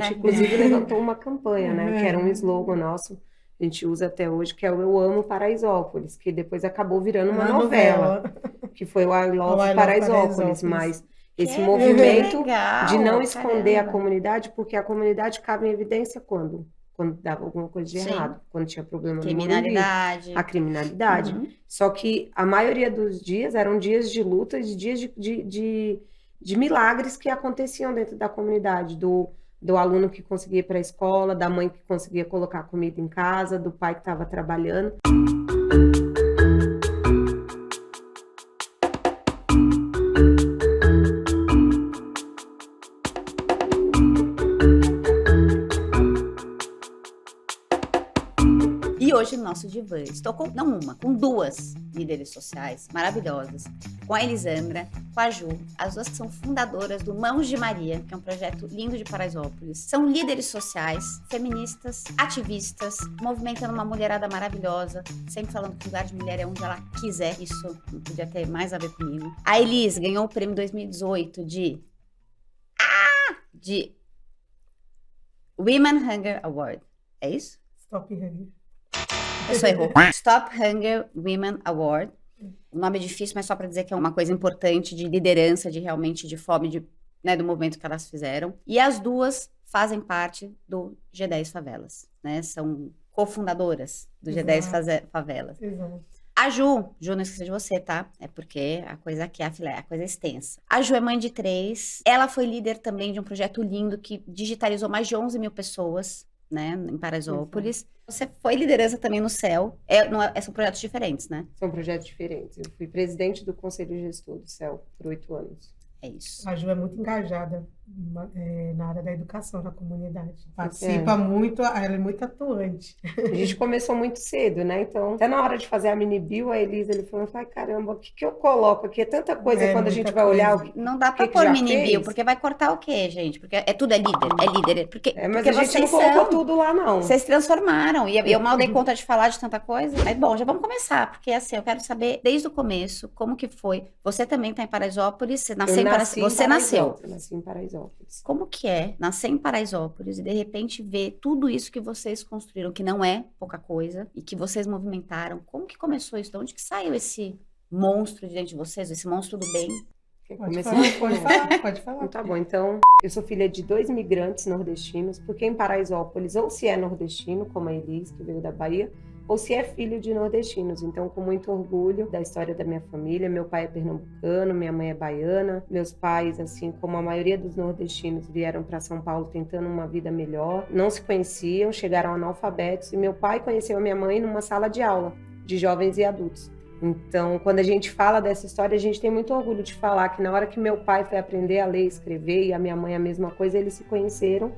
gente, inclusive, levantou uma campanha, né? Que era um slogan nosso, a gente usa até hoje, que é o Eu Amo Paraisópolis, que depois acabou virando uma novela, que foi o I O Love I Love Paraisópolis, Paraisópolis. mas esse Que movimento de não legal, esconder a caramba. comunidade, porque a comunidade ficava em evidência quando dava alguma coisa de Sim. errado, quando tinha problema no Morumbi, Criminalidade. a criminalidade. Uhum. Só que a maioria dos dias eram dias de luta, de dias de milagres que aconteciam dentro da comunidade, do aluno que conseguia ir para a escola, da mãe que conseguia colocar comida em casa, do pai que estava trabalhando. E hoje no nosso divã, estou com, não uma, com duas líderes sociais maravilhosas, com a Elisandra, com a Ju, as duas que são fundadoras do Mãos de Maria, que é um projeto lindo de Paraisópolis. São líderes sociais, feministas, ativistas, movimentando uma mulherada maravilhosa, sempre falando que o lugar de mulher é onde ela quiser, isso não podia ter mais a ver comigo. A Elis ganhou o prêmio 2018 de Women Hunger Award, é isso? Stop Hunger. A pessoa errou. Stop Hunger Women Award. O nome é difícil, mas só para dizer que é uma coisa importante de liderança, de realmente de fome, né, do movimento que elas fizeram. E as duas fazem parte do G10 Favelas, né? São cofundadoras do G10 Favelas. Exato. A Ju, não esqueça de você, tá? É porque a coisa aqui é a filé, a coisa é extensa. A Ju é mãe de 3. Ela foi líder também de um projeto lindo que digitalizou mais de 11 mil pessoas, né, em Paraisópolis. Você foi liderança também no CEL. São projetos diferentes, né? São projetos diferentes. Eu fui presidente do Conselho Gestor do CEL por 8 anos. É isso. A Ju é muito engajada na área da educação na comunidade. Participa muito, ela é muito atuante. A gente começou muito cedo, né? Então, até na hora de fazer a mini bio, a Elisa, ele falou, ai, caramba, o que eu coloco aqui? É tanta coisa quando a gente vai olhar Não dá pra pôr mini bio, porque vai cortar o quê, gente? Porque tudo é líder. Porque mas a gente não colocou tudo lá, não. Vocês transformaram, e eu mal dei conta de falar de tanta coisa. Mas, bom, já vamos começar, porque assim, eu quero saber, desde o começo, como que foi. Você também tá em Paraisópolis, você nasceu em Paraisópolis. Você nasceu. Eu nasci em Paraisópolis. Como que é nascer em Paraisópolis e, de repente, ver tudo isso que vocês construíram, que não é pouca coisa, e que vocês movimentaram? Como que começou isso? De onde que saiu esse monstro de dentro de vocês, esse monstro do bem? Pode falar. Então, tá bom, então, eu sou filha de 2 imigrantes nordestinos, porque em Paraisópolis, ou se é nordestino, como a Elis, que veio da Bahia, ou se é filho de nordestinos. Então, com muito orgulho da história da minha família, meu pai é pernambucano, minha mãe é baiana, meus pais, assim como a maioria dos nordestinos, vieram para São Paulo tentando uma vida melhor, não se conheciam, chegaram analfabetos, e meu pai conheceu a minha mãe numa sala de aula de jovens e adultos. Então, quando a gente fala dessa história, a gente tem muito orgulho de falar que na hora que meu pai foi aprender a ler e escrever, e a minha mãe a mesma coisa, eles se conheceram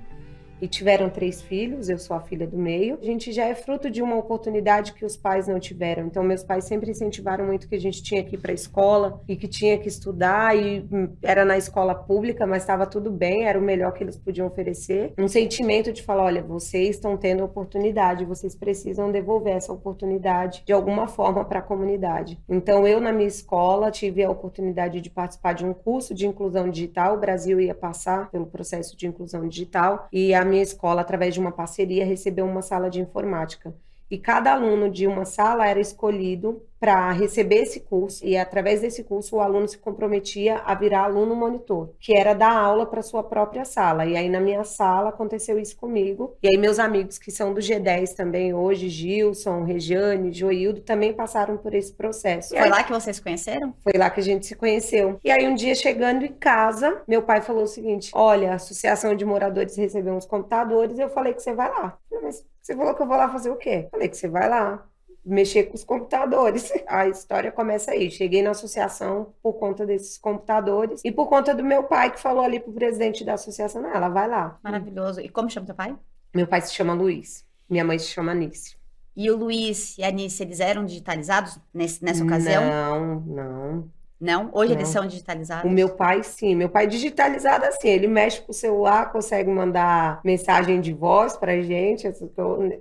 e tiveram 3 filhos, eu sou a filha do meio. A gente já é fruto de uma oportunidade que os pais não tiveram. Então, meus pais sempre incentivaram muito que a gente tinha que ir para a escola e que tinha que estudar, e era na escola pública, mas estava tudo bem, era o melhor que eles podiam oferecer. Um sentimento de falar, olha, vocês estão tendo oportunidade, vocês precisam devolver essa oportunidade de alguma forma para a comunidade. Então, eu na minha escola tive a oportunidade de participar de um curso de inclusão digital. O Brasil ia passar pelo processo de inclusão digital, e a minha escola, através de uma parceria, recebeu uma sala de informática. E cada aluno de uma sala era escolhido para receber esse curso, e através desse curso o aluno se comprometia a virar aluno monitor, que era dar aula para sua própria sala. E aí na minha sala aconteceu isso comigo. E aí meus amigos que são do G10 também hoje, Gilson, Regiane, Joildo, também passaram por esse processo. Foi lá que vocês se conheceram? Foi lá que a gente se conheceu. E aí um dia, chegando em casa, meu pai falou o seguinte, olha, a Associação de Moradores recebeu uns computadores, eu falei que você vai lá. Eu falei, mas você falou que eu vou lá fazer o quê? Eu falei que você vai lá mexer com os computadores. A história começa aí. Cheguei na associação por conta desses computadores e por conta do meu pai, que falou ali pro presidente da associação, não, ela vai lá. Maravilhoso. E como chama teu pai? Meu pai se chama Luiz. Minha mãe se chama Anice. E o Luiz e a Anice, eles eram digitalizados nessa ocasião? Não. Não? Hoje eles são digitalizados? O meu pai, sim. Meu pai digitalizado assim. Ele mexe com o celular, consegue mandar mensagem de voz pra gente,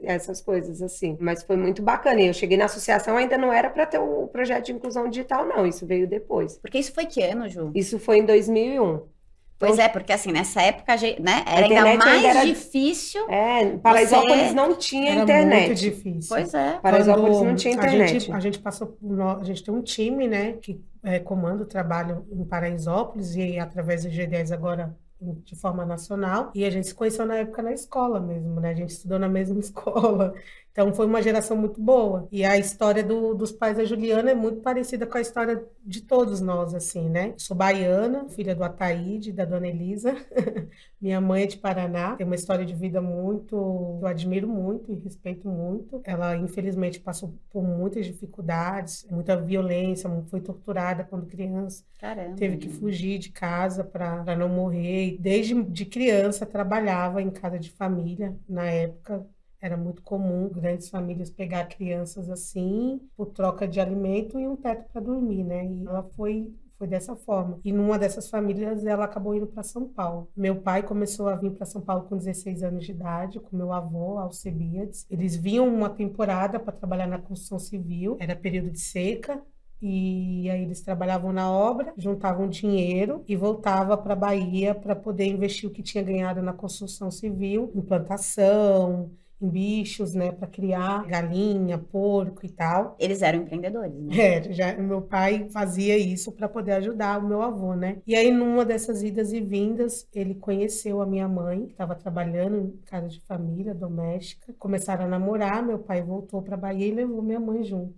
essas coisas assim. Mas foi muito bacana. E eu cheguei na associação, ainda não era para ter o projeto de inclusão digital, não. Isso veio depois. Porque isso foi que ano, Ju? Isso foi em 2001. Pois é, porque assim, nessa época, né, A era ainda internet mais ainda era- difícil. Paraisópolis não tinha Era internet. muito difícil. Pois é. Paraisópolis não tinha internet. A gente passou a gente tem um time, né, que comanda o trabalho em Paraisópolis e através do G10 agora de forma nacional. E a gente se conheceu na época na escola mesmo, né? A gente estudou na mesma escola. Então foi uma geração muito boa. E a história dos pais da Juliana é muito parecida com a história de todos nós, assim, né? Eu sou baiana, filha do Ataíde, da dona Elisa. Minha mãe é de Paraná, tem uma história de vida muito, eu admiro muito e respeito muito. Ela, infelizmente, passou por muitas dificuldades, muita violência, foi torturada quando criança. Caramba. Teve que fugir de casa para não morrer. E desde de criança trabalhava em casa de família. Na época era muito comum grandes famílias pegar crianças assim por troca de alimento e um teto para dormir, né? E ela foi dessa forma. E numa dessas famílias, ela acabou indo para São Paulo. Meu pai começou a vir para São Paulo com 16 anos de idade, com meu avô, Alcebiades. Eles vinham uma temporada para trabalhar na construção civil, era período de seca. E aí eles trabalhavam na obra, juntavam dinheiro e voltava para a Bahia para poder investir o que tinha ganhado na construção civil, em plantação, em bichos, né, para criar galinha, porco e tal. Eles eram empreendedores, né? Meu pai fazia isso para poder ajudar o meu avô, né? E aí, numa dessas idas e vindas, ele conheceu a minha mãe, que estava trabalhando em casa de família, doméstica. Começaram a namorar, meu pai voltou para a Bahia e levou minha mãe junto.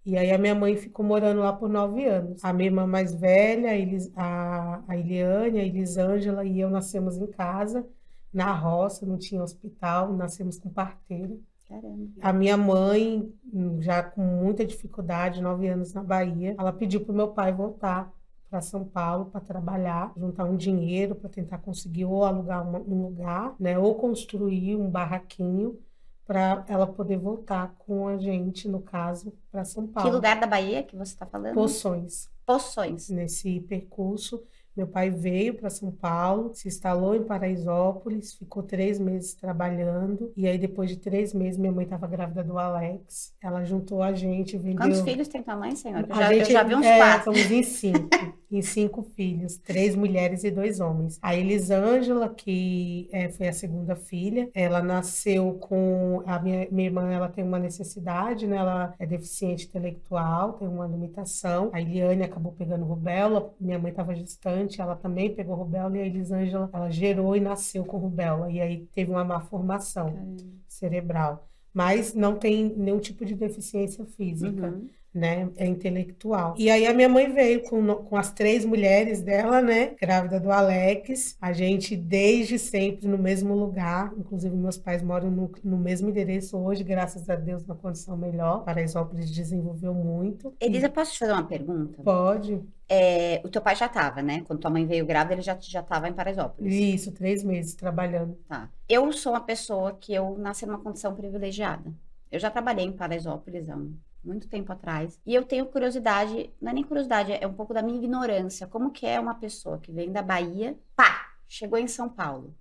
E aí a minha mãe ficou morando lá por 9 anos. A minha irmã mais velha, a Eliane, a Elisângela e eu nascemos em casa, na roça, não tinha hospital, nascemos com parteira. Caramba. A minha mãe, já com muita dificuldade, 9 anos na Bahia, ela pediu para o meu pai voltar para São Paulo para trabalhar, juntar um dinheiro para tentar conseguir ou alugar um lugar, né, ou construir um barraquinho para ela poder voltar com a gente, no caso, para São Paulo. Que lugar da Bahia que você está falando? Poções. Poções. Nesse percurso, meu pai veio para São Paulo, se instalou em Paraisópolis, ficou 3 meses trabalhando. E aí, depois de 3 meses, minha mãe estava grávida do Alex. Ela juntou a gente, vendeu... Quantos filhos tem tua mãe, senhora? Eu já vi uns 4. Somos em 5. Em 5 filhos, 3 mulheres e 2 homens. A Elisângela, que foi a segunda filha, ela nasceu com... A minha irmã, ela tem uma necessidade, né? Ela é deficiente intelectual, tem uma limitação. A Eliane acabou pegando rubéola, minha mãe estava gestante, ela também pegou rubéola, e a Elisângela, ela gerou e nasceu com rubéola. E aí teve uma má formação cerebral. Mas não tem nenhum tipo de deficiência física. Né? É intelectual. E aí a minha mãe veio com as 3 mulheres dela, né? Grávida do Alex. A gente desde sempre no mesmo lugar. Inclusive meus pais moram no mesmo endereço hoje, graças a Deus, na condição melhor. Paraisópolis desenvolveu muito. Elisa, posso te fazer uma pergunta? Pode. O teu pai já estava, né? Quando tua mãe veio grávida, ele já estava em Paraisópolis. Isso, 3 meses trabalhando. Tá. Eu sou uma pessoa que eu nasci numa condição privilegiada. Eu já trabalhei em Paraisópolis há muito tempo atrás. E eu tenho curiosidade, não é nem curiosidade, é um pouco da minha ignorância. Como que é uma pessoa que vem da Bahia, chegou em São Paulo?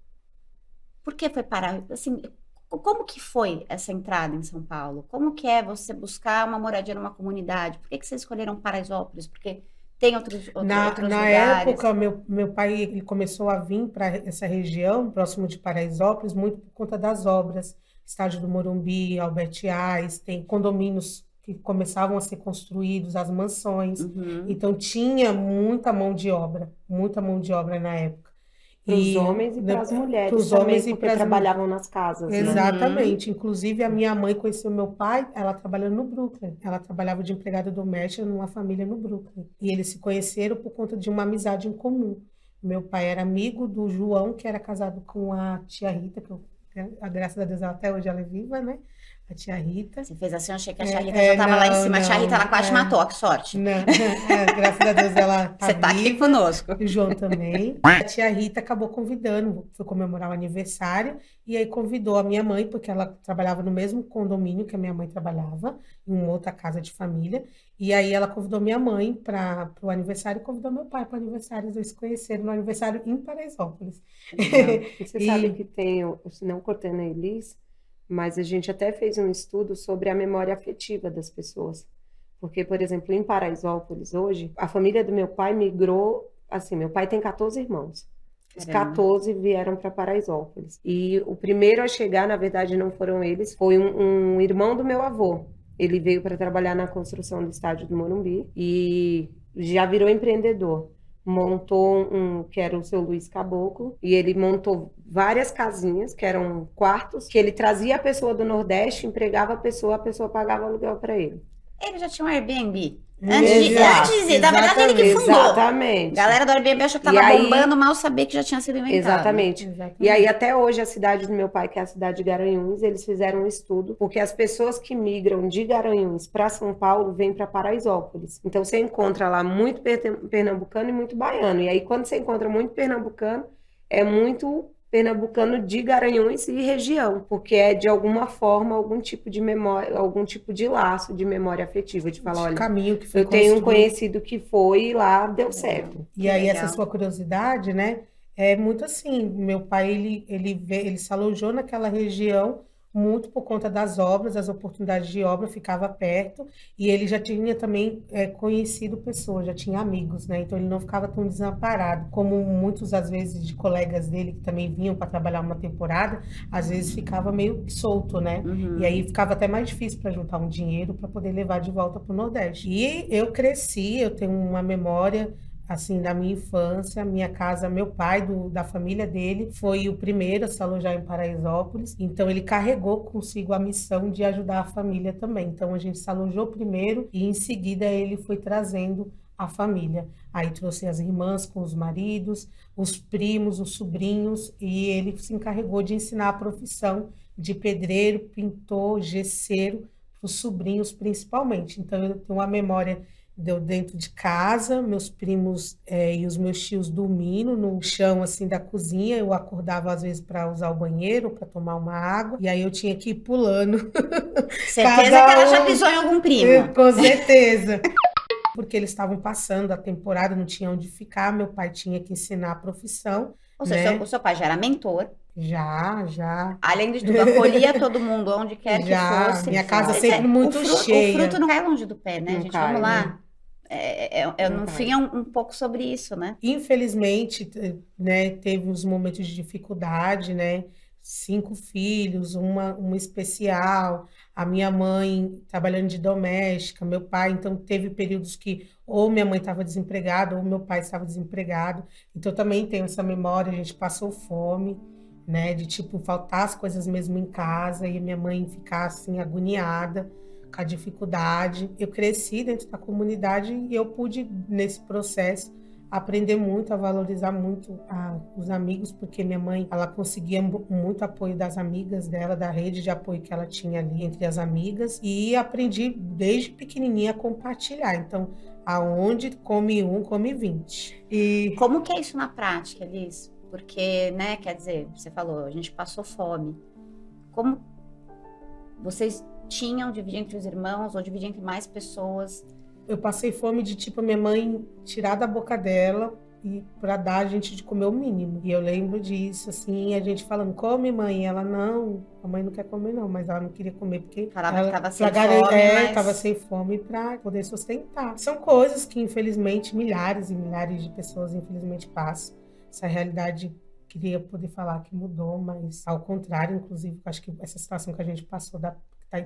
Por que foi parar? Assim, como que foi essa entrada em São Paulo? Como que é você buscar uma moradia numa comunidade? Por que vocês escolheram Paraisópolis? Porque tem outros Na lugares? época, meu pai ele começou a vir para essa região, próximo de Paraisópolis, muito por conta das obras. Estádio do Morumbi, Albert Einstein, condomínios que começavam a ser construídos, as mansões. Então, tinha muita mão de obra na época. Para os homens e para as mulheres também, porque trabalhavam nas casas. Exatamente. Né? Inclusive, a minha mãe conheceu meu pai, ela trabalhando no Brooklyn. Ela trabalhava de empregada doméstica numa família no Brooklyn. E eles se conheceram por conta de uma amizade em comum. Meu pai era amigo do João, que era casado com a tia Rita, que graças a Deus até hoje ela é viva, né? A tia Rita. Você fez assim, eu achei que a tia Rita já estava lá em cima. A tia Rita, ela quase matou, ó, que sorte. Não, graças a Deus ela tá Você tá viva. aqui conosco. O João também. A tia Rita acabou convidando, foi comemorar o aniversário, e aí convidou a minha mãe, porque ela trabalhava no mesmo condomínio que a minha mãe trabalhava, em uma outra casa de família, e aí ela convidou minha mãe para o aniversário e convidou meu pai para o aniversário. Eles se conheceram no aniversário em Paraisópolis. E você sabe que tem, não cortando a Elis, mas a gente até fez um estudo sobre a memória afetiva das pessoas. Porque, por exemplo, em Paraisópolis hoje, a família do meu pai migrou, assim, meu pai tem 14 irmãos. Os Caramba. 14 vieram para Paraisópolis. E o primeiro a chegar, na verdade, não foram eles, foi um irmão do meu avô. Ele veio para trabalhar na construção do estádio do Morumbi e já virou empreendedor. Montou que era o seu Luiz Caboclo, e ele montou várias casinhas, que eram quartos, que ele trazia a pessoa do Nordeste, empregava a pessoa pagava aluguel para ele. Ele já tinha um Airbnb. Exato, Na verdade, ele que fundou. Exatamente. Galera do Airbnb achou que tava E aí- bombando, mal sabia que já tinha sido inventado. Exatamente. Exatamente. E aí, até hoje, a cidade do meu pai, que é a cidade de Garanhuns, eles fizeram um estudo, porque as pessoas que migram de Garanhuns para São Paulo vêm para Paraisópolis. Então, você encontra lá muito pernambucano e muito baiano. E aí, quando você encontra muito pernambucano, é muito pernambucano de Garanhuns e região, porque é, de alguma forma, algum tipo de memória, algum tipo de laço de memória afetiva, de falar, Esse olha, caminho que foi eu tenho um construído. conhecido que foi e lá deu certo. E aí, legal. essa sua curiosidade, né? É muito assim. Meu pai, ele se alojou naquela região muito por conta das obras, das oportunidades de obra, ficava perto. E ele já tinha também conhecido pessoas, já tinha amigos, né? Então, ele não ficava tão desamparado. Como muitos, às vezes, de colegas dele que também vinham para trabalhar uma temporada, às vezes ficava meio solto, né? Uhum. E aí ficava até mais difícil para juntar um dinheiro para poder levar de volta para o Nordeste. E eu cresci, eu tenho uma memória assim da minha infância, minha casa, meu pai da família dele foi o primeiro a se alojar em Paraisópolis, então ele carregou consigo a missão de ajudar a família também. Então a gente se alojou primeiro e em seguida ele foi trazendo a família. Aí trouxe as irmãs com os maridos, os primos, os sobrinhos, e ele se encarregou de ensinar a profissão de pedreiro, pintor, gesseiro para os sobrinhos principalmente. Então eu tenho uma memória deu dentro de casa, meus primos e os meus tios dormindo no chão assim da cozinha. Eu acordava às vezes para usar o banheiro, para tomar uma água, e aí eu tinha que ir pulando. Certeza que ela já pisou em algum primo. Com certeza. Porque eles estavam passando a temporada, não tinha onde ficar, meu pai tinha que ensinar a profissão. Ou seja, né? o seu pai já era mentor. Já. Além de tudo, acolhia todo mundo, onde quer que Já. fosse. Minha casa Mas sempre muito o cheia. fruto não cai longe do pé, né, Não gente? cai, Vamos lá. né? No Não fim, cai. é um pouco sobre isso, né? Infelizmente, né, teve uns momentos de dificuldade, né? 5 filhos, uma especial, a minha mãe trabalhando de doméstica, meu pai, então teve períodos que ou minha mãe estava desempregada ou meu pai estava desempregado. Então também tenho essa memória, a gente passou fome, né? De tipo faltar as coisas mesmo em casa e minha mãe ficar assim agoniada com a dificuldade. Eu cresci dentro da comunidade e eu pude, nesse processo, aprender muito, a valorizar muito os amigos, porque minha mãe, ela conseguia muito apoio das amigas dela, da rede de apoio que ela tinha ali entre as amigas, e aprendi desde pequenininha a compartilhar. Então, aonde come um, come 20. E Como que é isso na prática, Elis? Porque, né, quer dizer, você falou, a gente passou fome. Como vocês tinham, dividir entre os irmãos ou dividir entre mais pessoas? eu passei fome de tipo a minha mãe tirar da boca dela e para dar a gente de comer o mínimo. E eu lembro disso, assim, a gente falando, come, mãe. E ela, não, a mãe não quer comer, não, mas ela não queria comer porque Falava ela que tava sem pra fome, mas... tava sem fome para poder sustentar. São coisas que, infelizmente, milhares e milhares de pessoas, infelizmente, passam. Essa realidade, queria poder falar que mudou, mas ao contrário, inclusive, acho que essa situação que a gente passou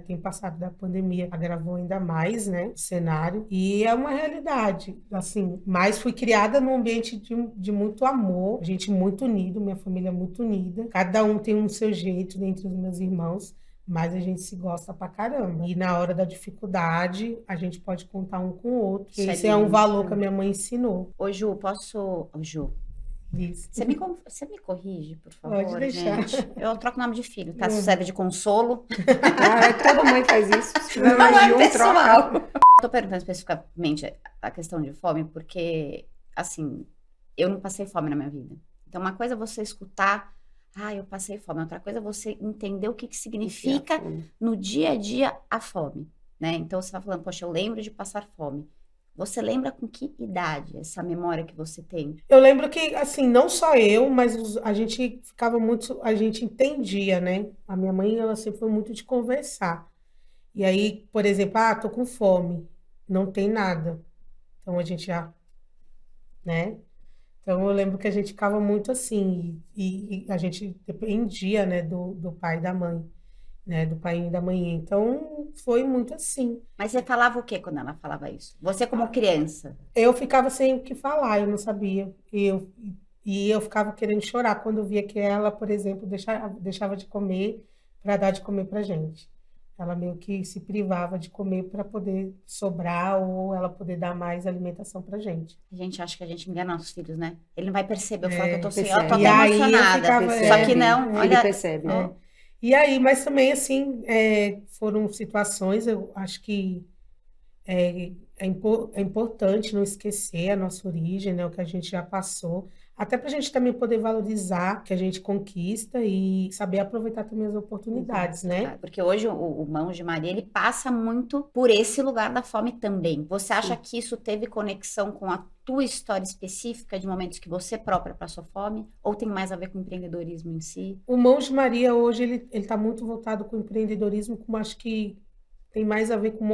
tem passado da pandemia, agravou ainda mais, né, o cenário, e é uma realidade, assim, mas fui criada num ambiente de muito amor, gente muito unido, minha família muito unida, cada um tem um seu jeito dentre os meus irmãos, mas a gente se gosta pra caramba, e na hora da dificuldade, a gente pode contar um com o outro, Isso é esse é um lindo. valor que a minha mãe ensinou. Ô, Ju, posso... Ô, Ju, Isso. você me corrige, por favor, Pode deixar. gente? Eu troco nome de filho, tá? Se serve de consolo. Toda mãe faz isso. Se tiver Não mais é de um, pessoal. troca. Tô perguntando especificamente a questão de fome, porque, assim, eu não passei fome na minha vida. Então, uma coisa é você escutar, eu passei fome. Outra coisa é você entender o que significa no dia a dia a fome, né? Então, você tá falando, poxa, eu lembro de passar fome. Você lembra com que idade essa memória que você tem? Eu lembro que, assim, não só eu, mas a gente ficava muito, a gente entendia, né? A minha mãe, ela sempre foi muito de conversar. E aí, por exemplo, tô com fome, não tem nada. Então a gente já, né? Então, eu lembro que a gente ficava muito assim, e a gente dependia, né, do pai e da mãe, né, do pai e da mãe. Então, foi muito assim. Mas você falava o quê quando ela falava isso? Você como criança? Eu ficava sem o que falar, eu não sabia. E eu ficava querendo chorar quando eu via que ela, por exemplo, deixava de comer para dar de comer para gente. Ela meio que se privava de comer para poder sobrar ou ela poder dar mais alimentação para gente. A gente acha que a gente engana nossos filhos, né? Ele não vai perceber. Eu falo que eu tô assim, percebe. eu tô E até aí eu emocionada. ficava, Só que não, Ele olha. percebe. Ó, E aí, mas também, assim, foram situações, eu acho que é importante não esquecer a nossa origem, né, o que a gente já passou, até para a gente também poder valorizar o que a gente conquista e saber aproveitar também as oportunidades, né? porque hoje o Mãos de Maria, ele passa muito por esse lugar da fome também. Você acha que isso teve conexão com a tua história específica de momentos que você própria passou fome? Ou tem mais a ver com o empreendedorismo em si? O Mãos de Maria hoje ele está muito voltado com o empreendedorismo, como acho que tem mais a ver com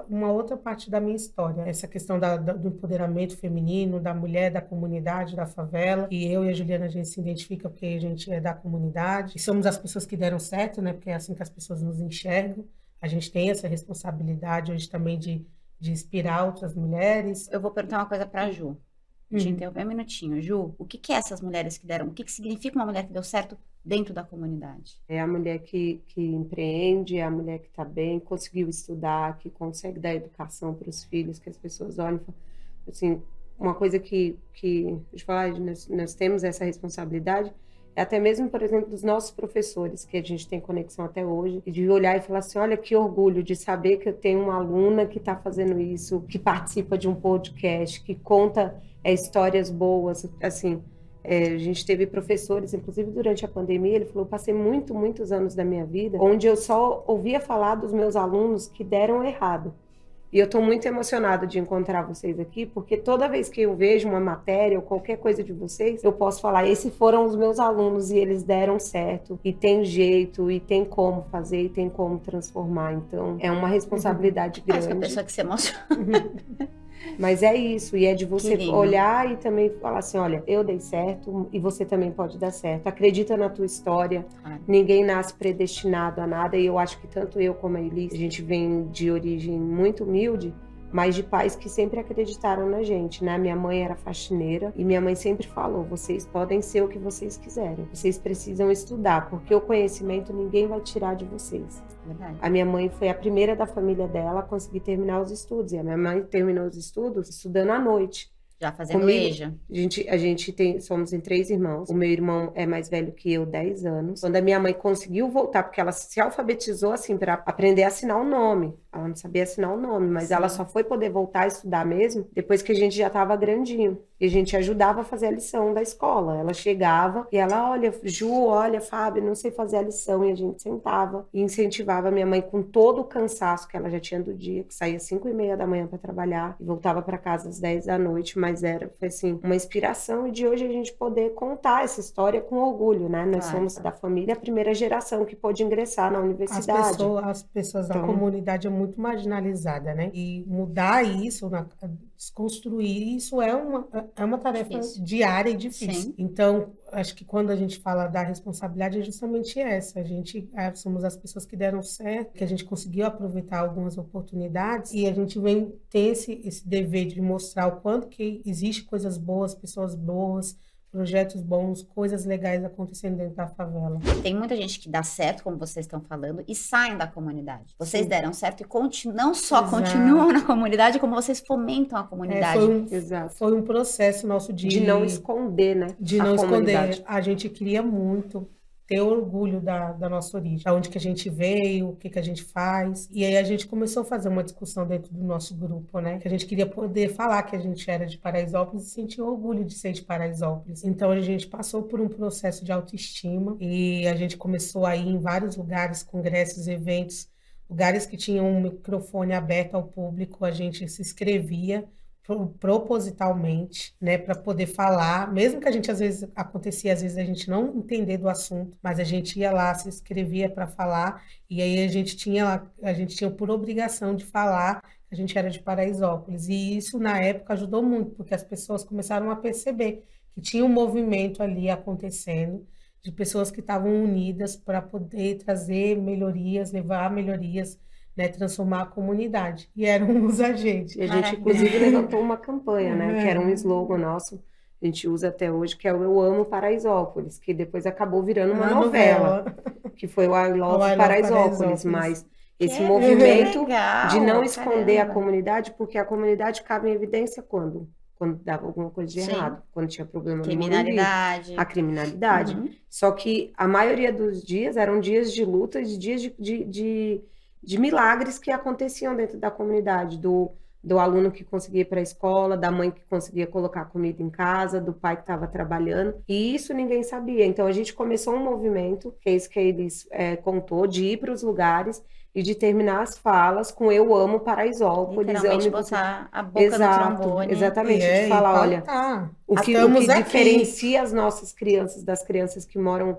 uma outra parte da minha história. Essa questão do empoderamento feminino, da mulher, da comunidade, da favela. E eu e a Juliana, a gente se identifica porque a gente é da comunidade. E somos as pessoas que deram certo, né? Porque é assim que as pessoas nos enxergam. A gente tem essa responsabilidade hoje também de inspirar outras mulheres. Eu vou perguntar uma coisa para a Ju. Te interromper um minutinho. Ju, o que é essas mulheres que deram? O que significa uma mulher que deu certo dentro da comunidade? É a mulher que empreende, é a mulher que está bem, conseguiu estudar, que consegue dar educação para os filhos, que as pessoas olham e falam, assim, uma coisa que deixa eu falar, nós temos essa responsabilidade, é até mesmo, por exemplo, dos nossos professores, que a gente tem conexão até hoje, e de olhar e falar assim, olha que orgulho de saber que eu tenho uma aluna que está fazendo isso, que participa de um podcast, que conta histórias boas, assim. A gente teve professores, inclusive durante a pandemia, ele falou, passei muitos anos da minha vida onde eu só ouvia falar dos meus alunos que deram errado. E eu estou muito emocionada de encontrar vocês aqui, porque toda vez que eu vejo uma matéria ou qualquer coisa de vocês, eu posso falar, esses foram os meus alunos e eles deram certo, e tem jeito, e tem como fazer, e tem como transformar. Então, é uma responsabilidade grande. Essa pessoa que se emociona. Mas é isso, e é de você olhar e também falar assim, olha, eu dei certo e você também pode dar certo. Acredita na tua história, ninguém nasce predestinado a nada, e eu acho que tanto eu como a Elis, a gente vem de origem muito humilde, mas de pais que sempre acreditaram na gente, né? Minha mãe era faxineira e minha mãe sempre falou, vocês podem ser o que vocês quiserem, vocês precisam estudar, porque o conhecimento ninguém vai tirar de vocês. Verdade. A minha mãe foi a primeira da família dela a conseguir terminar os estudos, e a minha mãe terminou os estudos estudando à noite. Já fazendo EJA. A gente somos em 3 irmãos. O meu irmão é mais velho que eu, 10 anos. Quando a minha mãe conseguiu voltar, porque ela se alfabetizou assim para aprender a assinar o nome. Ela não sabia assinar o nome, mas ela só foi poder voltar a estudar mesmo depois que a gente já estava grandinho. E a gente ajudava a fazer a lição da escola. Ela chegava e ela, olha, Ju, olha, Fábio, não sei fazer a lição. E a gente sentava e incentivava a minha mãe com todo o cansaço que ela já tinha do dia, que saía às 5:30 da manhã para trabalhar e voltava para casa às 10 da noite, mas foi assim, uma inspiração, e de hoje a gente poder contar essa história com orgulho, né? Nós somos da família a primeira geração que pôde ingressar na universidade. As pessoas da comunidade é muito marginalizada, né? E mudar isso, desconstruir isso é uma tarefa diária e difícil. Sim. Então, acho que quando a gente fala da responsabilidade é justamente essa. A gente somos as pessoas que deram certo, que a gente conseguiu aproveitar algumas oportunidades, e a gente vem ter esse dever de mostrar o quanto que existe coisas boas, pessoas boas, projetos bons, coisas legais acontecendo dentro da favela. Tem muita gente que dá certo, como vocês estão falando, e saem da comunidade. Vocês deram certo e não só continuam na comunidade, como vocês fomentam a comunidade. Foi um processo nosso de não esconder, né? De não esconder. A gente queria muito ter orgulho da nossa origem, da onde que a gente veio, o que que a gente faz. E aí a gente começou a fazer uma discussão dentro do nosso grupo, né? Que a gente queria poder falar que a gente era de Paraisópolis e sentir orgulho de ser de Paraisópolis. Então a gente passou por um processo de autoestima e a gente começou a ir em vários lugares, congressos, eventos, lugares que tinham um microfone aberto ao público, a gente se inscrevia propositalmente, né, para poder falar, mesmo que a gente às vezes a gente não entender do assunto, mas a gente ia lá, se inscrevia para falar, e aí a gente tinha por obrigação de falar que a gente era de Paraisópolis, e isso na época ajudou muito, porque as pessoas começaram a perceber que tinha um movimento ali acontecendo, de pessoas que estavam unidas para poder trazer melhorias, levar melhorias, né, transformar a comunidade. E eram os agentes. E a gente, inclusive, levantou uma campanha, né? Que era um slogan nosso, a gente usa até hoje, que é o Eu Amo Paraisópolis, que depois acabou virando uma novela, que foi o I Love Paraisópolis, mas esse movimento de não esconder a comunidade, porque a comunidade cabe em evidência quando dava alguma coisa de errado, quando tinha problema no Morumbi, a criminalidade. Só que a maioria dos dias eram dias de luta, dias de milagres que aconteciam dentro da comunidade, do aluno que conseguia ir para a escola, da mãe que conseguia colocar comida em casa, do pai que estava trabalhando, e isso ninguém sabia. Então a gente começou um movimento, que é isso que eles contou, de ir para os lugares e de terminar as falas com Eu Amo Paraisópolis. Literalmente botar a boca no trombone. Exatamente, de falar, olha, o que diferencia as nossas crianças das crianças que moram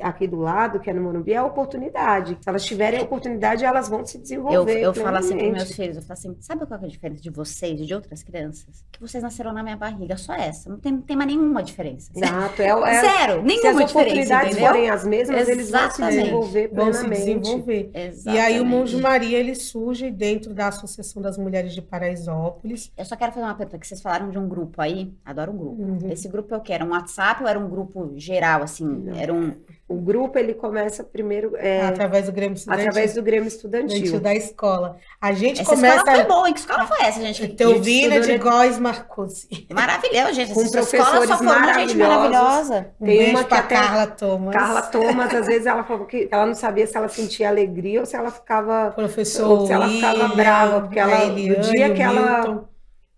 aqui do lado, que é no Morumbi, é a oportunidade. Se elas tiverem a oportunidade, elas vão se desenvolver. Eu falo assim para meus filhos, eu falo assim, sabe qual é a diferença de vocês e de outras crianças? Que vocês nasceram na minha barriga, só essa. Não tem mais nenhuma diferença. Exato. Zero, nenhuma diferença, se as oportunidades forem as mesmas, eles vão se desenvolver plenamente. Vão se desenvolver. E aí o Monge Maria, ele surge dentro da Associação das Mulheres de Paraisópolis. Eu só quero fazer uma pergunta, que vocês falaram de um grupo aí, adoro um grupo. Esse grupo é o quê? Era um WhatsApp ou era um grupo geral, assim? Não. Era um... O grupo, ele começa primeiro... através do Grêmio Estudantil. Através do Grêmio Estudantil. Dentro da escola. A gente essa começa... escola foi boa, hein? Que escola foi essa, gente? Teovina de Góes Marcosi. Maravilhoso, gente. Com essa escola só formou gente maravilhosa. Tem uma que até... Carla Thomas. Carla Thomas, às vezes ela falou que ela não sabia se ela sentia alegria ou se ela ficava... Professor se ela ficava brava, porque ela, no dia que ela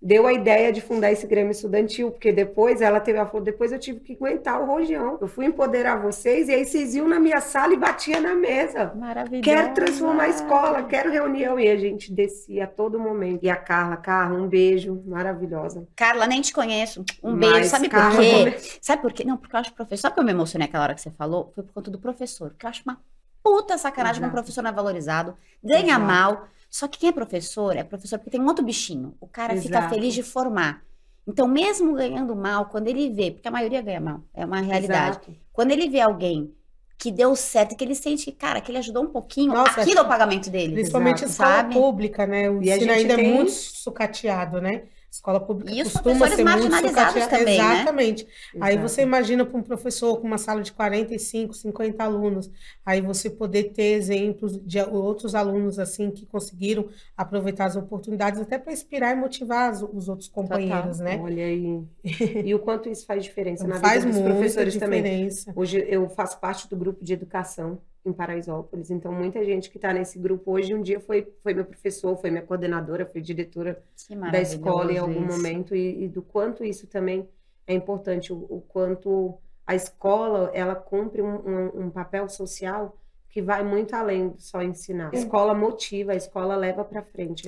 deu a ideia de fundar esse Grêmio Estudantil, porque depois ela falou, depois eu tive que aguentar o rojão. Eu fui empoderar vocês, e aí vocês iam na minha sala e batiam na mesa. Maravilhoso. Quero transformar a escola, quero reunião. E a gente descia a todo momento. E a Carla, um beijo, maravilhosa. Carla, nem te conheço. Um beijo. Sabe por quê? Sabe por quê? Não, porque eu acho professor. Sabe que eu me emocionei aquela hora que você falou? Foi por conta do professor. Porque eu acho uma puta sacanagem que um professor não é valorizado, ganha mal. Só que quem é professor porque tem um outro bichinho. O cara fica feliz de formar. Então, mesmo ganhando mal, quando ele vê, porque a maioria ganha mal, é uma realidade. Quando ele vê alguém que deu certo, que ele sente, cara, que ele ajudou um pouquinho, aquilo é o pagamento dele. Principalmente a escola pública, né? O ensino ainda é muito sucateado, né? Escola pública e os costuma ser muito sucateada também, exatamente. Né? Aí você imagina para um professor com uma sala de 45, 50 alunos, aí você poder ter exemplos de outros alunos assim que conseguiram aproveitar as oportunidades até para inspirar e motivar os outros companheiros, né? Olha aí. E o quanto isso faz diferença na vida dos professores também. Diferença. Hoje eu faço parte do grupo de educação em Paraisópolis, então muita gente que está nesse grupo hoje, um dia foi meu professor, foi minha coordenadora, foi diretora da escola em algum momento, e do quanto isso também é importante, o quanto a escola, ela cumpre um papel social que vai muito além de só ensinar. A escola motiva, a escola leva para frente.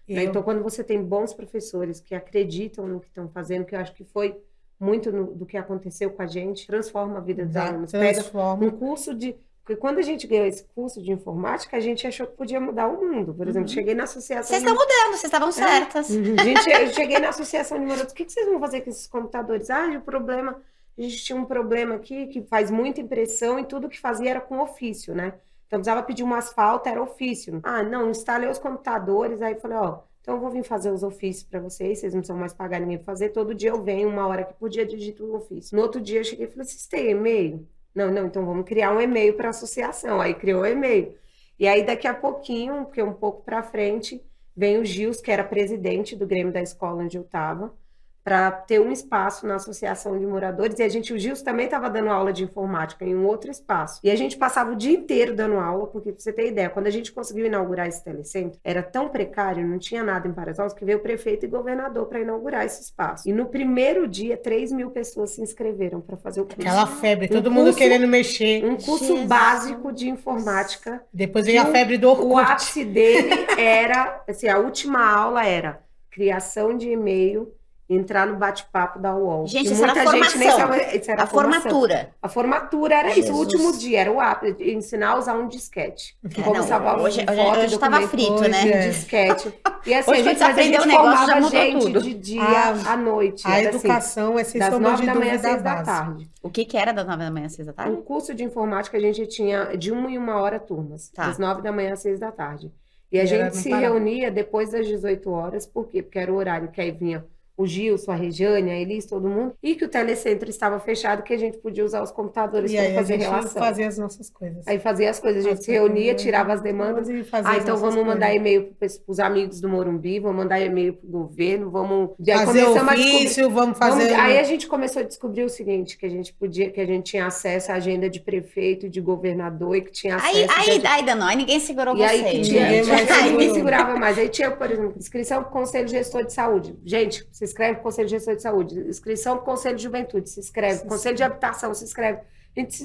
Então, quando você tem bons professores que acreditam no que estão fazendo, que eu acho que foi muito do que aconteceu com a gente, transforma a vida dos alunos. Pega um curso de... Porque quando a gente ganhou esse curso de informática, a gente achou que podia mudar o mundo. Por exemplo, cheguei na associação... Vocês estão mudando, vocês estavam certas. Eu cheguei na associação de moradores. O que vocês vão fazer com esses computadores? O problema... A gente tinha um problema aqui que faz muita impressão e tudo que fazia era com ofício, né? Então, precisava pedir uma asfalto, era ofício. Não, instalei os computadores, aí falei, então eu vou vir fazer os ofícios para vocês não precisam mais pagar ninguém para fazer. Todo dia eu venho, uma hora que por dia digito o ofício. No outro dia eu cheguei e falei, vocês têm e-mail? Não, então vamos criar um e-mail para a associação. Aí criou o e-mail. E aí daqui a pouquinho, porque um pouco para frente, vem o Gils, que era presidente do Grêmio da escola onde eu estava, para ter um espaço na associação de moradores, e o Gils também estava dando aula de informática em um outro espaço. E a gente passava o dia inteiro dando aula, porque, pra você ter ideia, quando a gente conseguiu inaugurar esse telecentro, era tão precário, não tinha nada em Paraisópolis, que veio o prefeito e governador para inaugurar esse espaço. E no primeiro dia, 3.000 pessoas se inscreveram para fazer o curso. Aquela febre, todo mundo querendo mexer. Um curso básico de informática. Depois veio a febre do Orkut. O ápice dele era, a última aula era criação de e-mail entrar no bate-papo da UOL. Gente, Que isso era a muita gente nem formação. sabe, isso era A formatura. A formatura era isso, o Jesus. último dia, era o ápice, ensinar a usar um disquete. Como Não, salvar hoje foto, estava documento, frito, hoje né? é. disquete. E assim, Hoje, quando você aprendeu o negócio, já formava mudou gente tudo. de dia à noite. A Era assim, educação é sem das sombra 9 de da manhã às dúvida 6 da base. tarde. O que era das 9 da manhã às 6 da tarde? Um curso de informática a gente tinha de 1 em 1 hora turmas, Tá. das 9 da manhã às 6 da tarde. E a E era gente não se parar. reunia depois das 18 horas, por quê? Porque era o horário que aí vinha o Gilson, a Regiane, a Elis, todo mundo, e que o telecentro estava fechado, que a gente podia usar os computadores E para aí a fazer gente relação. fazia as nossas coisas. Aí fazia as coisas, a gente As se reunia, coisas, tirava as demandas. e fazia as Então nossas vamos mandar coisas. e-mail para os amigos do Morumbi, vamos mandar e-mail para o governo, vamos... Aí Fazer começamos a descobrir- ofício, vamos fazer... Aí a gente começou a descobrir o seguinte, que a gente tinha acesso à agenda de prefeito e de governador e que tinha acesso... Aí, Danói, ninguém segurou E aí que vocês. tinha, Ninguém mais ninguém segurou. segurava mais. Aí tinha, por exemplo, inscrição para o Conselho Gestor de Saúde. Gente, se inscreve para o Conselho Gestor de Saúde. Inscrição para o Conselho de Juventude, se inscreve. Conselho de Habitação, se inscreve.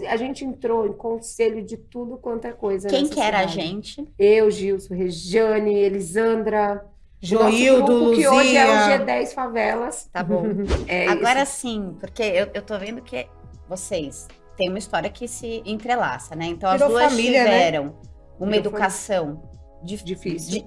A gente entrou em conselho de tudo quanto é coisa. Quem nessa que era a cidade. gente? Eu, Gilson, Regiane, Elisandra. Joildo, o grupo, que hoje é o Luzia. G10 Favelas. Tá bom. É Agora isso. sim, porque eu tô vendo que vocês têm uma história que se entrelaça, né? Então Virou as duas família, né? tiveram uma Virou educação Difícil.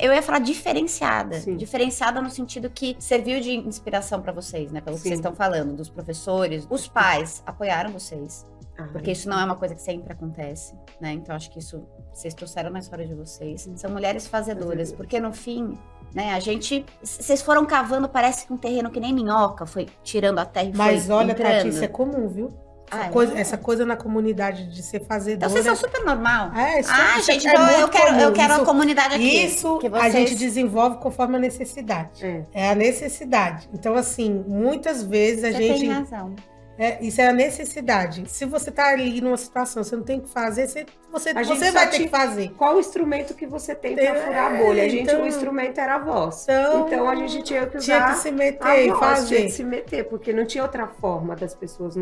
eu ia falar diferenciada. Sim. Diferenciada no sentido que serviu de inspiração pra vocês, né? Pelo que Sim. vocês estão falando, dos professores. Os pais apoiaram vocês, porque isso não é uma coisa que sempre acontece, né? Então acho que isso vocês trouxeram na história de vocês. São mulheres fazedoras, porque no fim, né, a gente... Vocês foram cavando, parece que um terreno que nem minhoca, foi tirando a terra e Mas foi olha, entrando. Tati, isso é comum, viu? Ah, Essa coisa na comunidade de ser Então fazedora... vocês são super normal. Isso Gente, é então eu muito quero comum. a comunidade aqui. Isso que a vocês... gente desenvolve conforme a necessidade. É a necessidade. Então, assim, muitas vezes a Você gente... tem razão. Isso é a necessidade. Se você tá ali numa situação, você não tem o que fazer, você A gente vai só ter que fazer. Qual o instrumento que você tem para furar a bolha? Então- o instrumento era a voz. Então, Então a gente tinha que usar Tinha que se meter a e voz, tinha fazer. que se meter, porque não tinha outra forma das pessoas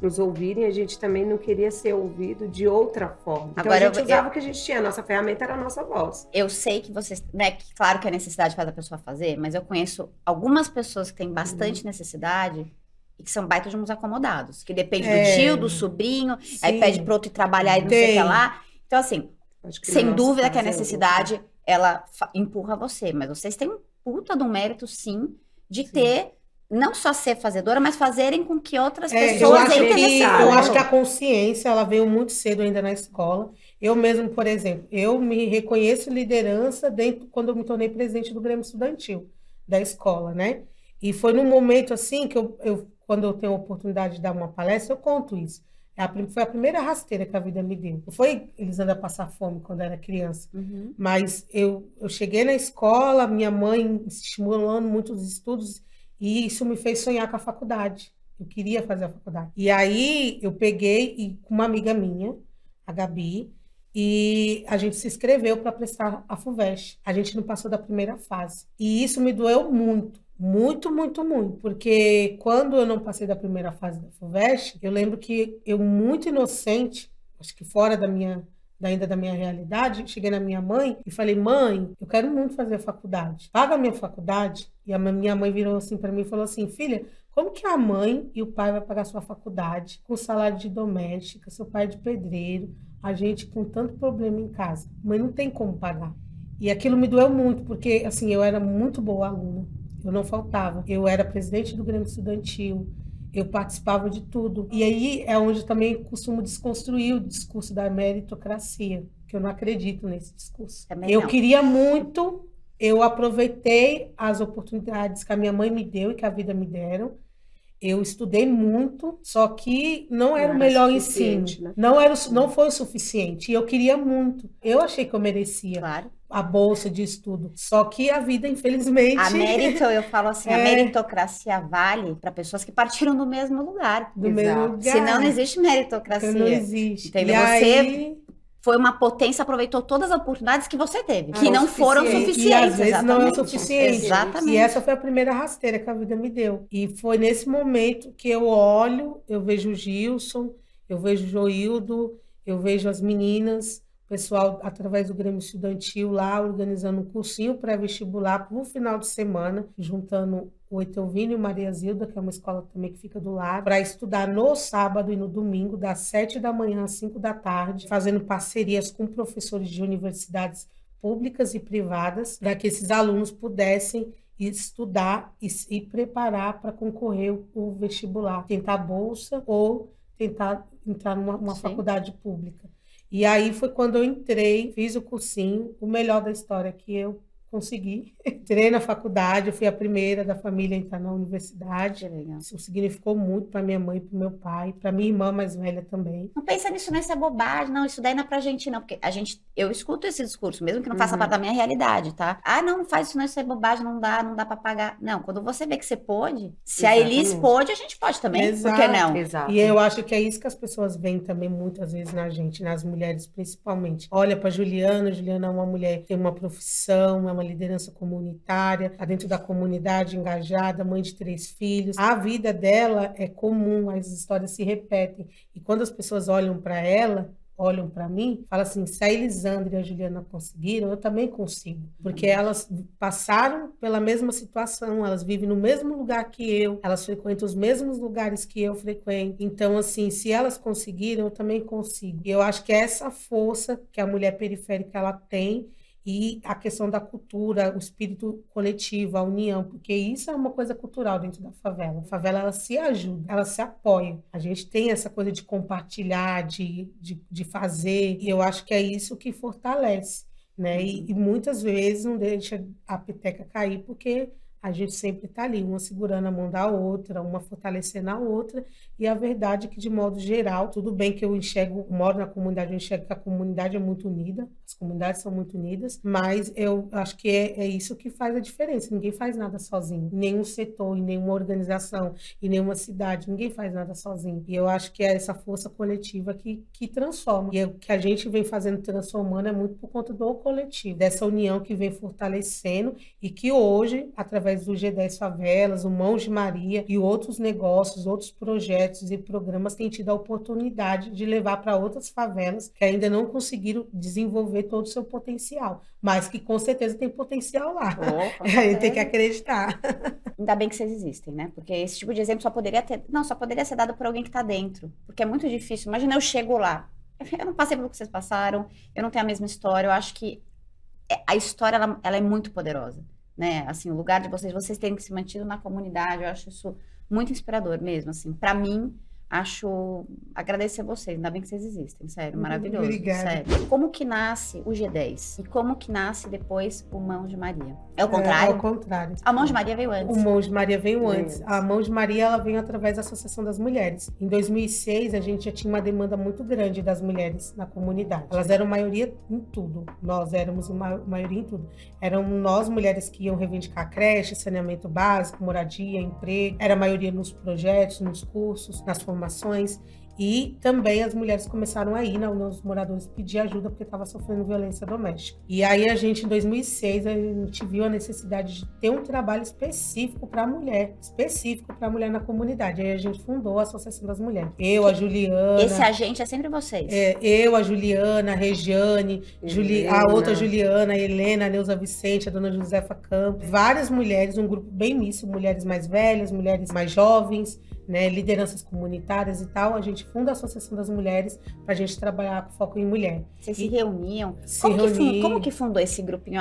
nos ouvirem, a gente também não queria ser ouvido de outra forma. Então Agora, a gente usava o que a gente tinha, a nossa ferramenta era a nossa voz. Eu sei que vocês, né, que claro que a necessidade faz a pessoa fazer, mas eu conheço algumas pessoas que têm bastante necessidade e que são baita de uns acomodados, que depende do tio, do sobrinho, aí Sim. pede pro outro ir trabalhar e não sei o que Tem. lá. Então, assim, Acho que no sem nosso dúvida caso que a é necessidade, ela empurra você, mas vocês têm um puta de um mérito, sim, de ter, não só ser fazedora, mas fazerem com que outras Eu pessoas acho, entrem que, nesse eu ramo. acho que a consciência, ela veio muito cedo ainda na escola. Eu mesmo, por exemplo, eu me reconheço liderança quando eu me tornei presidente do Grêmio Estudantil da escola, né? E foi num momento assim que quando eu tenho a oportunidade de dar uma palestra, eu conto isso. Foi a primeira rasteira que a vida me deu. Não foi Elisandra passar fome quando era criança. Uhum. Mas eu cheguei na escola, minha mãe me estimulando muito os estudos, e isso me fez sonhar com a faculdade. Eu queria fazer a faculdade. E aí eu peguei com uma amiga minha, a Gabi, e a gente se inscreveu para prestar a FUVEST. A gente não passou da primeira fase. E isso me doeu muito. Muito, muito, muito. Porque quando eu não passei da primeira fase da FUVEST, eu lembro que eu, muito inocente, acho que fora ainda da minha realidade, cheguei na minha mãe e falei: mãe, eu quero muito fazer a faculdade. Paga a minha faculdade. E a minha mãe virou assim para mim e falou assim: filha, como que a mãe e o pai vai pagar sua faculdade com salário de doméstica, seu pai de pedreiro, a gente com tanto problema em casa? Mãe, não tem como pagar. E aquilo me doeu muito, porque assim, eu era muito boa aluna. Eu não faltava. Eu era presidente do Grêmio Estudantil. Eu participava de tudo. E aí é onde eu também costumo desconstruir o discurso da meritocracia, que eu não acredito nesse discurso. Também Eu não. queria muito, eu aproveitei as oportunidades que a minha mãe me deu e que a vida me deram. Eu estudei muito, só que não era o melhor ensino. Né? Não foi o suficiente. E eu queria muito. Eu achei que eu merecia Claro. a bolsa de estudo. Só que a vida, infelizmente... A mérito, eu falo assim, a meritocracia vale para pessoas que partiram do mesmo lugar. do mesmo lugar. Senão não existe meritocracia. Não existe. Entendeu? E Você aí, foi uma potência, aproveitou todas as oportunidades que você teve, que o não foram suficiente. suficientes. e às vezes não é o exatamente. suficiente. Exatamente. E essa foi a primeira rasteira que a vida me deu. E foi nesse momento que eu olho, eu vejo o Gilson, eu vejo o Joildo, eu vejo as meninas, o pessoal através do Grêmio Estudantil lá, organizando um cursinho pré-vestibular para o final de semana, juntando o Etelvino e Maria Zilda, que é uma escola também que fica do lado, para estudar no sábado e no domingo, das 7 da manhã às 5 da tarde, fazendo parcerias com professores de universidades públicas e privadas, para que esses alunos pudessem estudar e preparar para concorrer o vestibular, tentar bolsa ou tentar entrar numa faculdade pública. E aí foi quando eu entrei, fiz o cursinho, o melhor da história que eu consegui. Entrei na faculdade, eu fui a primeira da família a entrar na universidade. Isso significou muito para minha mãe e para meu pai, para minha irmã mais velha também. Não pensa nisso, não, isso é bobagem, não, isso daí não é pra gente, não, porque eu escuto esse discurso, mesmo que não faça parte da minha realidade, tá? Ah, não faz isso, não, isso é bobagem, não dá pra pagar. Não, quando você vê que você pôde, se a Elis pôde, a gente pode também, Exato. Por que não? Exato. E eu acho que é isso que as pessoas veem também muitas vezes na gente, nas mulheres principalmente. Olha para Juliana é uma mulher que tem uma profissão, é uma liderança comunitária, tá dentro da comunidade, engajada, mãe de 3 filhos. A vida dela é comum, as histórias se repetem. E quando as pessoas olham para ela, olham para mim, falam assim, se a Elisandra e a Juliana conseguiram, eu também consigo. Porque elas passaram pela mesma situação, elas vivem no mesmo lugar que eu, elas frequentam os mesmos lugares que eu frequento. Então, assim, se elas conseguiram, eu também consigo. E eu acho que é essa força que a mulher periférica ela tem, e a questão da cultura, o espírito coletivo, a união, porque isso é uma coisa cultural dentro da favela. A favela, ela se ajuda, ela se apoia. A gente tem essa coisa de compartilhar, de fazer, e eu acho que é isso que fortalece, né? E muitas vezes não deixa a peteca cair, porque a gente sempre está ali, uma segurando a mão da outra, uma fortalecendo a outra, e a verdade é que, de modo geral, tudo bem que eu moro na comunidade, eu enxergo que a comunidade é muito unida, as comunidades são muito unidas, mas eu acho que é isso que faz a diferença. Ninguém faz nada sozinho, em nenhum setor, em nenhuma organização, em nenhuma cidade, ninguém faz nada sozinho. E eu acho que é essa força coletiva que transforma. E o que a gente vem fazendo, transformando, é muito por conta do coletivo, dessa união que vem fortalecendo e que hoje, através do G10 Favelas, o Mãos de Maria e outros negócios, outros projetos e programas têm tido a oportunidade de levar para outras favelas que ainda não conseguiram desenvolver todo o seu potencial, mas que com certeza tem potencial lá. A gente tem que acreditar. Ainda bem que vocês existem, né? Porque esse tipo de exemplo só poderia ser dado por alguém que está dentro, porque é muito difícil. Imagina, eu chego lá, eu não passei pelo que vocês passaram, eu não tenho a mesma história, eu acho que a história ela é muito poderosa. Né? Assim, o lugar de vocês terem que se mantido na comunidade, eu acho isso muito inspirador mesmo, assim, para mim, agradecer a vocês, ainda bem que vocês existem, sério, maravilhoso, Obrigada. sério. Como que nasce o G10? E como que nasce depois o Mãos de Maria? É o contrário? É o contrário. A Mãos de Maria veio antes. O Mãos de Maria veio antes. A Mãos de Maria, ela veio através da Associação das Mulheres. Em 2006, a gente já tinha uma demanda muito grande das mulheres na comunidade. Elas eram maioria em tudo. Nós éramos maioria em tudo. Eram nós, mulheres, que iam reivindicar creche, saneamento básico, moradia, emprego. Era a maioria nos projetos, nos cursos, nas formações. E também as mulheres começaram a ir nos moradores pedir ajuda porque estava sofrendo violência doméstica. E aí a gente, em 2006, a gente viu a necessidade de ter um trabalho específico para a mulher na comunidade. Aí a gente fundou a Associação das Mulheres. Eu, a Juliana... Esse agente é sempre vocês? Eu, a Juliana, a Regiane, a outra Juliana, a Helena, a Neuza Vicente, a dona Josefa Campos. Várias mulheres, um grupo bem misto, mulheres mais velhas, mulheres mais jovens, né, lideranças comunitárias e tal. A gente funda a Associação das Mulheres para a gente trabalhar com foco em mulher. Vocês se reuniam? Como que fundou esse grupinho?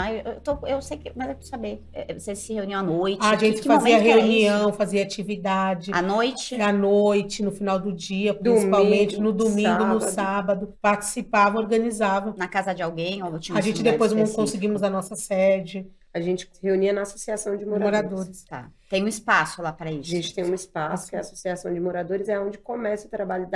Eu sei que, mas eu preciso saber. Vocês se reuniam à noite? A gente fazia reunião, fazia atividade. À noite? À noite, no final do dia, principalmente no domingo, no sábado. Participava, organizava. Na casa de alguém? Ou tinha a gente depois conseguimos a nossa sede. A gente se reunia na Associação de Moradores. Tá. Tem um espaço lá para isso? A gente tem um espaço, que é a Associação de Moradores, é onde começa o trabalho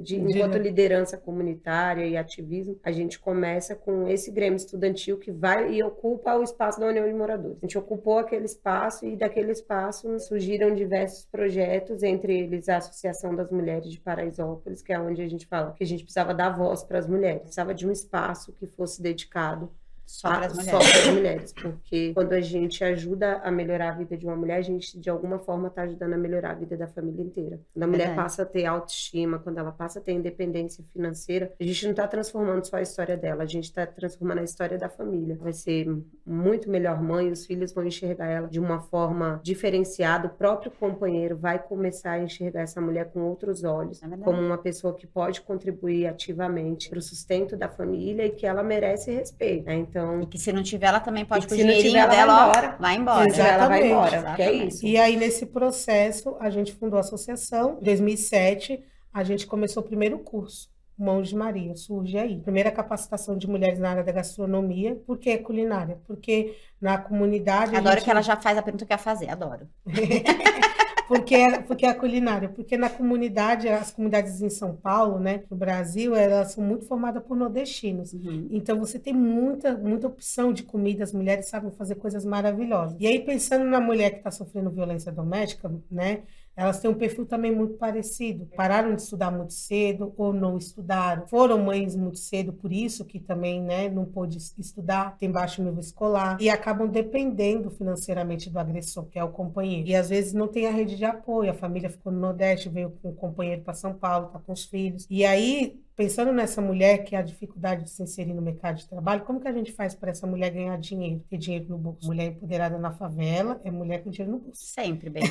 enquanto liderança comunitária e ativismo. A gente começa com esse grêmio estudantil que vai e ocupa o espaço da União de Moradores. A gente ocupou aquele espaço e daquele espaço surgiram diversos projetos, entre eles a Associação das Mulheres de Paraisópolis, que é onde a gente fala que a gente precisava dar voz para as mulheres, precisava de um espaço que fosse dedicado Só para as Só mulheres. para as mulheres, porque quando a gente ajuda a melhorar a vida de uma mulher, a gente de alguma forma está ajudando a melhorar a vida da família inteira. Quando a mulher Verdade. passa a ter autoestima, quando ela passa a ter independência financeira, a gente não está transformando só a história dela, a gente está transformando a história da família. Vai ser muito melhor mãe, os filhos vão enxergar ela de uma forma diferenciada, o próprio companheiro vai começar a enxergar essa mulher com outros olhos, É verdade. como uma pessoa que pode contribuir ativamente para o sustento da família e que ela merece respeito, né? Então, E que se não tiver, ela também pode, E com o que se não dinheirinho tiver, ela dela, vai ó, embora. vai embora. se ela vai Exatamente. embora, que é Exatamente. isso. E aí, nesse processo, a gente fundou a associação. Em 2007, a gente começou o primeiro curso, Mãos de Maria, surge aí. Primeira capacitação de mulheres na área da gastronomia. Por que culinária? Porque na comunidade... Adoro que ela já faz a pergunta que eu ia fazer, adoro. Porque a culinária, porque na comunidade, as comunidades em São Paulo, né, no Brasil, elas são muito formadas por nordestinos. Então você tem muita opção de comida, as mulheres sabem fazer coisas maravilhosas. E aí, pensando na mulher que está sofrendo violência doméstica, né, elas têm um perfil também muito parecido. Pararam de estudar muito cedo ou não estudaram. Foram mães muito cedo, por isso que também, né, não pôde estudar, tem baixo nível escolar e acabam dependendo financeiramente do agressor, que é o companheiro. E às vezes não tem a rede de apoio. A família ficou no Nordeste, veio com o companheiro para São Paulo, está com os filhos. E aí, pensando nessa mulher que a dificuldade de se inserir no mercado de trabalho, como que a gente faz para essa mulher ganhar dinheiro, ter dinheiro no bolso? Mulher empoderada na favela é mulher com dinheiro no bolso. Sempre, bem.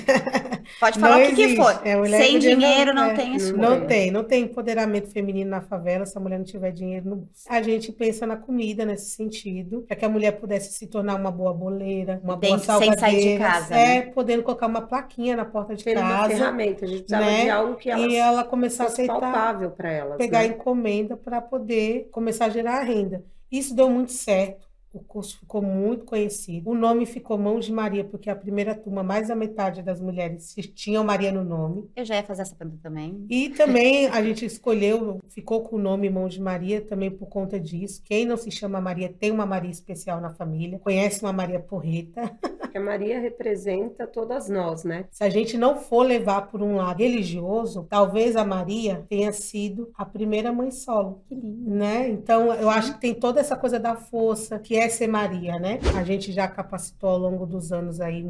Pode falar o que for. Sem dinheiro não tem isso. Não tem empoderamento feminino na favela se a mulher não tiver dinheiro no bolso. A gente pensa na comida nesse sentido, para que a mulher pudesse se tornar uma boa boleira, uma boa salgadeira. Sem sair de casa, né? Podendo colocar uma plaquinha na porta de casa. Uma ferramenta, a gente precisava, né, de algo que ela começar a aceitar, palpável para elas, pegar, né, encomenda para poder começar a gerar renda. Isso deu muito certo. O curso ficou muito conhecido. O nome ficou Mãos de Maria, porque a primeira turma, mais da metade das mulheres tinham Maria no nome. Eu já ia fazer essa pergunta também. E também a gente escolheu, ficou com o nome Mãos de Maria também por conta disso. Quem não se chama Maria tem uma Maria especial na família. Conhece uma Maria porreta. Porque a Maria representa todas nós, né? Se a gente não for levar por um lado religioso, talvez a Maria tenha sido a primeira mãe solo. Que lindo. Né? Então, eu acho que tem toda essa coisa da força, que é ser Maria, né? A gente já capacitou ao longo dos anos aí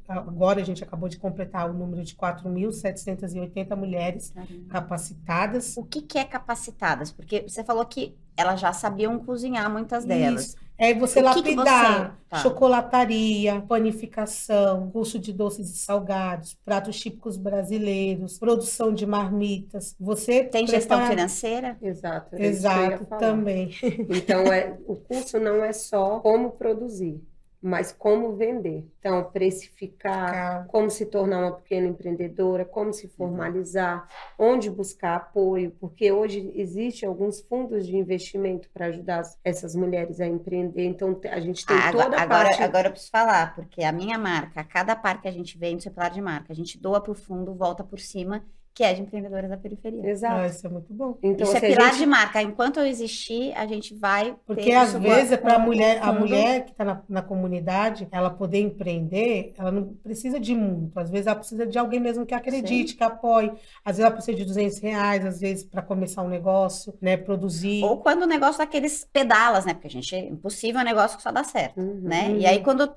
agora a gente acabou de completar o número de 4.780 mulheres capacitadas. O que é capacitadas? Porque você falou que elas já sabiam cozinhar, muitas delas. Isso. É você lapidar, chocolataria, panificação, curso de doces e salgados, pratos típicos brasileiros, produção de marmitas. Você tem gestão financeira? Exato. Exato, também. Então, o curso não é só como produzir, mas como vender. Então, precificar, como se tornar uma pequena empreendedora, como se formalizar, onde buscar apoio, porque hoje existem alguns fundos de investimento para ajudar essas mulheres a empreender. Então, a gente tem toda a parte... Agora eu preciso falar, porque a minha marca, cada par que a gente vende, seu pilar de marca, a gente doa para o fundo, volta por cima, que é de empreendedoras da periferia. Exato. Isso é muito bom. Então, isso é pilar de marca. Enquanto eu existir, a gente vai... Porque às vezes é para a mulher que está na comunidade, ela poder empreender, ela não precisa de muito. Às vezes ela precisa de alguém mesmo que acredite, que apoie. Às vezes ela precisa de R$200, às vezes para começar um negócio, né, produzir. Ou quando o negócio daqueles pedalas, né? Porque a gente, é impossível um negócio que só dá certo, né? E aí quando...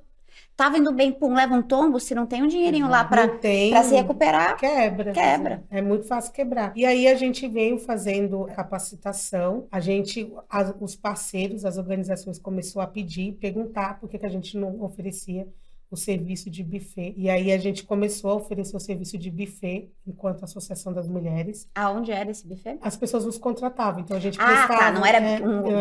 tá vindo bem, pum, leva um tombo, se não tem um dinheirinho lá para se recuperar, quebra. É muito fácil quebrar. E aí a gente veio fazendo capacitação, os parceiros, as organizações começou a pedir, perguntar por que a gente não oferecia o serviço de buffet. E aí a gente começou a oferecer o serviço de buffet enquanto Associação das Mulheres. Aonde era esse buffet? As pessoas nos contratavam, então a gente prestava... tá, não era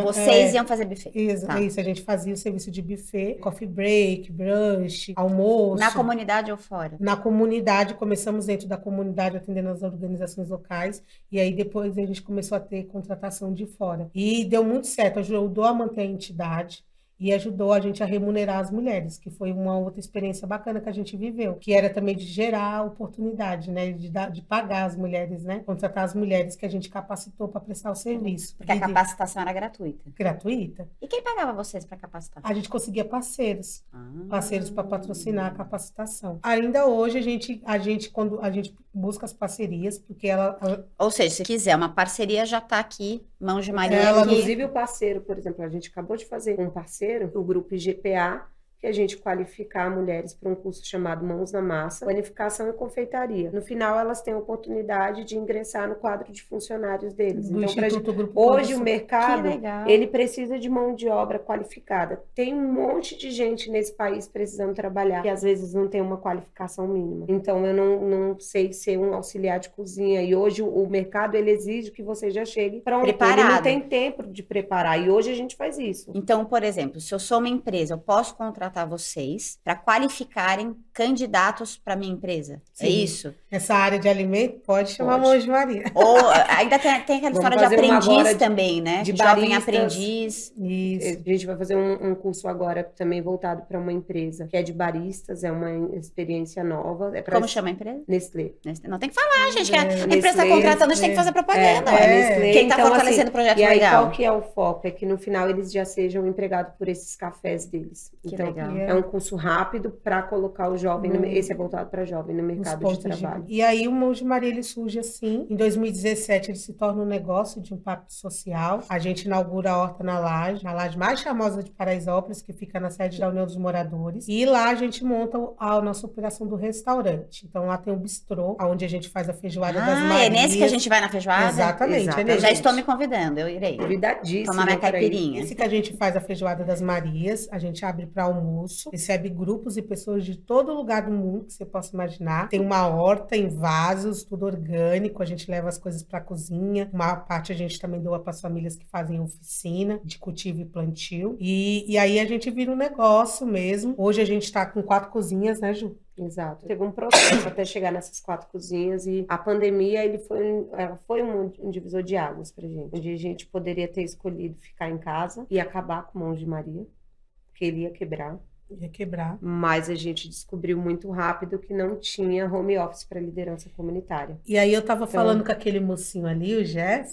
vocês iam fazer buffet. Isso, a gente fazia o serviço de buffet, coffee break, brunch, almoço. Na comunidade ou fora? Na comunidade, começamos dentro da comunidade, atendendo as organizações locais, e aí depois a gente começou a ter contratação de fora. E deu muito certo, ajudou a manter a entidade. e ajudou a gente a remunerar as mulheres, que foi uma outra experiência bacana que a gente viveu, que era também de gerar oportunidade, né? De pagar as mulheres, né? Contratar as mulheres que a gente capacitou para prestar o serviço. Porque a capacitação era gratuita. Gratuita. E quem pagava vocês para capacitar? A gente conseguia parceiros. Ah. Parceiros para patrocinar a capacitação. Ainda hoje, quando a gente busca as parcerias, porque Ou seja, se quiser uma parceria, já está aqui, Mãos de Maria. Inclusive o parceiro, por exemplo, a gente acabou de fazer com um parceiro, o grupo IGPA, que a gente qualificar mulheres para um curso chamado Mãos na Massa, Panificação e Confeitaria. No final, elas têm a oportunidade de ingressar no quadro de funcionários deles. Do Então, Grupo hoje Produção. o mercado, ele precisa de mão de obra qualificada. Tem um monte de gente nesse país precisando trabalhar, que às vezes não tem uma qualificação mínima. Então, eu não sei ser um auxiliar de cozinha. E hoje o mercado, ele exige que você já chegue pronto. Preparado. Ele não tem tempo de preparar. E hoje a gente faz isso. Então, por exemplo, se eu sou uma empresa, eu posso contratar vocês para qualificarem candidatos para minha empresa. Sim. É isso? Essa área de alimento pode chamar Mãos de Maria. Ou ainda tem aquela história de aprendiz também, né? De jovem baristas. aprendiz. Isso. A gente vai fazer um curso agora também voltado para uma empresa que é de baristas, é uma experiência nova. Como chama a empresa? Nestlé. Não tem que falar, gente, que a Nestlé, empresa está contratando, a gente tem que fazer propaganda. Nestlé. Quem está Então, fortalecendo o projeto e aí, legal? qual que é o foco? É que no final eles já sejam empregados por esses cafés deles. Que então, legal. é um curso rápido para colocar o jovem, esse é voltado para jovem no mercado de trabalho. E aí o Mãos de Maria, ele surge assim. Em 2017, ele se torna um negócio de impacto social. A gente inaugura a Horta na laje mais famosa de Paraisópolis, que fica na sede da União dos Moradores. E lá a gente monta a nossa operação do restaurante. Então lá tem um bistrô, onde a gente faz a feijoada das Marias. É nesse que a gente vai na feijoada? Exatamente. É Eu já estou me convidando, eu irei. Convidadíssima. Tomar minha caipirinha. Esse que a gente faz a feijoada das Marias, a gente abre para almoço, recebe grupos e pessoas de todo lugar do mundo que você possa imaginar. Tem uma horta em vasos, tudo orgânico, a gente leva as coisas para a cozinha. Uma parte a gente também doa para as famílias que fazem oficina de cultivo e plantio. E aí a gente vira um negócio mesmo. Hoje a gente está com 4 cozinhas, né, Ju? Exato. Teve um processo até chegar nessas 4 cozinhas e a pandemia ela foi um divisor de águas pra gente. Onde a gente poderia ter escolhido ficar em casa e acabar com Mãos de Maria, porque ele ia quebrar. Ia quebrar. Mas a gente descobriu muito rápido que não tinha home office para liderança comunitária. E aí eu tava falando com aquele mocinho ali, o Jeff,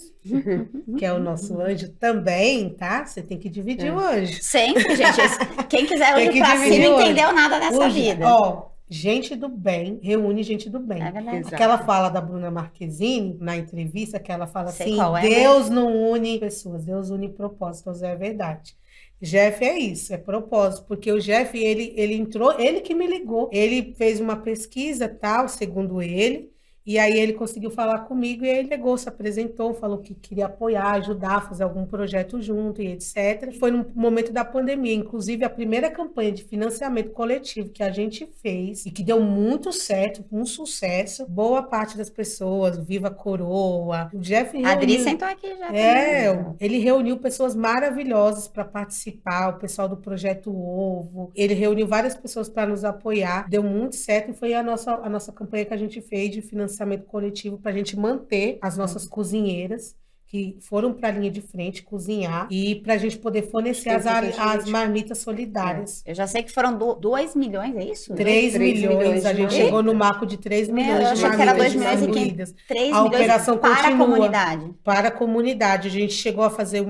que é o nosso anjo também, tá? Você tem que dividir o anjo. Sempre, gente. Quem quiser hoje pra cima não entendeu nada nessa vida. Ó, gente do bem reúne gente do bem. É verdade. Aquela fala da Bruna Marquezine, na entrevista, que ela fala Sei assim, qual é, Deus não une pessoas, Deus une propósitos, é verdade. Jeff é isso, é propósito, porque o Jeff, ele entrou, ele que me ligou, ele fez uma pesquisa, tal, segundo ele, e aí ele conseguiu falar comigo, e aí ele ligou, se apresentou, falou que queria apoiar, ajudar, fazer algum projeto junto, e etc. Foi no momento da pandemia, inclusive a primeira campanha de financiamento coletivo que a gente fez, e que deu muito certo, um sucesso, boa parte das pessoas, Viva Coroa, o Jeff reuniu... A Adri sentou aqui já. Ele reuniu pessoas maravilhosas para participar, o pessoal do Projeto Ovo, ele reuniu várias pessoas para nos apoiar, deu muito certo, e foi a nossa campanha que a gente fez de financiamento coletivo para a gente manter as nossas cozinheiras que foram para a linha de frente cozinhar e para a gente poder fornecer as marmitas solidárias. Eu já sei que foram 2 milhões, é isso? 3 milhões, a gente chegou no marco de 3 milhões de marmitas distribuídas. 3 a milhões operação para continua. A comunidade. Para a comunidade. A gente chegou a fazer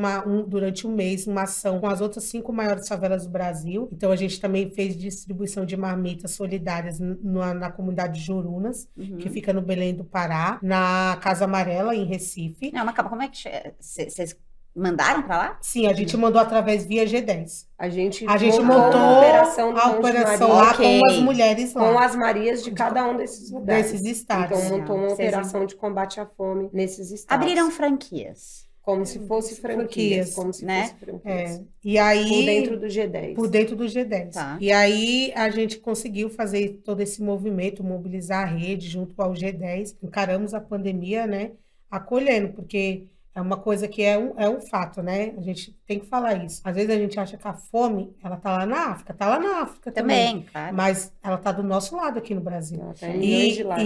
durante um mês uma ação com as outras 5 maiores favelas do Brasil. Então a gente também fez distribuição de marmitas solidárias na comunidade de Jurunas, que fica no Belém do Pará, na Casa Amarela, em Recife. Não, mas calma, como é que vocês mandaram para lá? Sim, a gente mandou através via G10. A gente montou a operação lá com as mulheres lá. Com as Marias de cada um desses lugares. Desses estados. Então montou uma operação de combate à fome nesses estados. Abriram franquias. Como se fosse franquias. Como se fosse franquias. E aí, por dentro do G10. Por dentro do G10. Tá. E aí a gente conseguiu fazer todo esse movimento, mobilizar a rede junto ao G10. Encaramos a pandemia, né? Acolhendo, porque é uma coisa que é um fato, né? A gente tem que falar isso. Às vezes a gente acha que a fome, ela tá lá na África. Tá lá na África também. Claro. Mas ela tá do nosso lado aqui no Brasil. Ela tá em milhões de lados,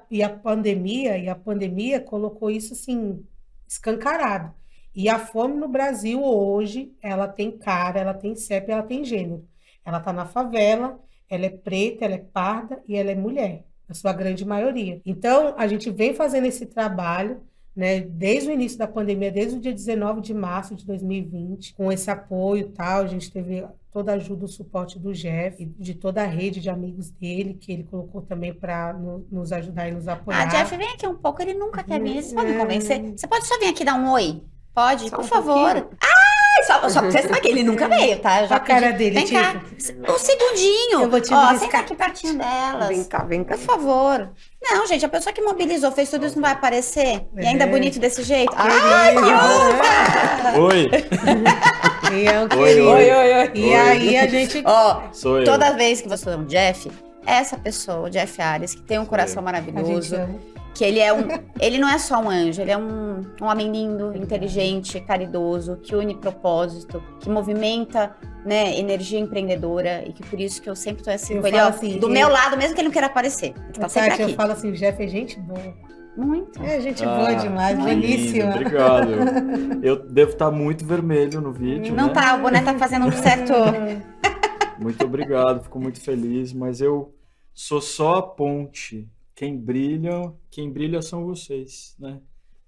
e a pandemia colocou isso, assim, escancarado. E a fome no Brasil hoje, ela tem cara, ela tem CEP, ela tem gênero. Ela está na favela, ela é preta, ela é parda e ela é mulher, na sua grande maioria. Então, a gente vem fazendo esse trabalho, né, desde o início da pandemia, desde o dia 19 de março de 2020, com esse apoio e tal, a gente teve toda a ajuda, o suporte do Jeff, de toda a rede de amigos dele, que ele colocou também para nos ajudar e nos apoiar. Jeff, vem aqui um pouco, ele nunca quer vir, vocês podem convencer? Você pode só vir aqui dar um oi? Pode, Só por um favor. pouquinho. Só pra vocês saberem que ele nunca veio, tá? A cara dele, Vem cá, um segundinho. Eu vou te Ó, beliscar. senta aqui pertinho delas. Vem cá. Por favor. Não, gente, a pessoa que mobilizou, fez tudo isso, não vai aparecer? E ainda bonito desse jeito? Ai, que honra! Oi! E é o Oi, querido. Oi. E aí a gente... Ó, Sou eu. toda vez que você é um Jeff, essa pessoa, o Jeff Arias, que tem um coração A gente maravilhoso, ama. que ele não é só um anjo, ele é um homem lindo, inteligente, caridoso, que une propósito, que movimenta, né, energia empreendedora, e que por isso que eu sempre tô assim Eu com ele, falo ó, assim, do meu lado, mesmo que ele não queira aparecer. Ele tá sempre Tati, aqui. eu falo assim, o Jeff é gente boa. Muito. É gente boa demais, que belíssima. lindo, obrigado. Eu devo estar muito vermelho no vídeo, Não né? tá, o boné tá fazendo um certo... Muito obrigado, fico muito feliz, mas eu sou só a ponte. Quem brilha são vocês, né?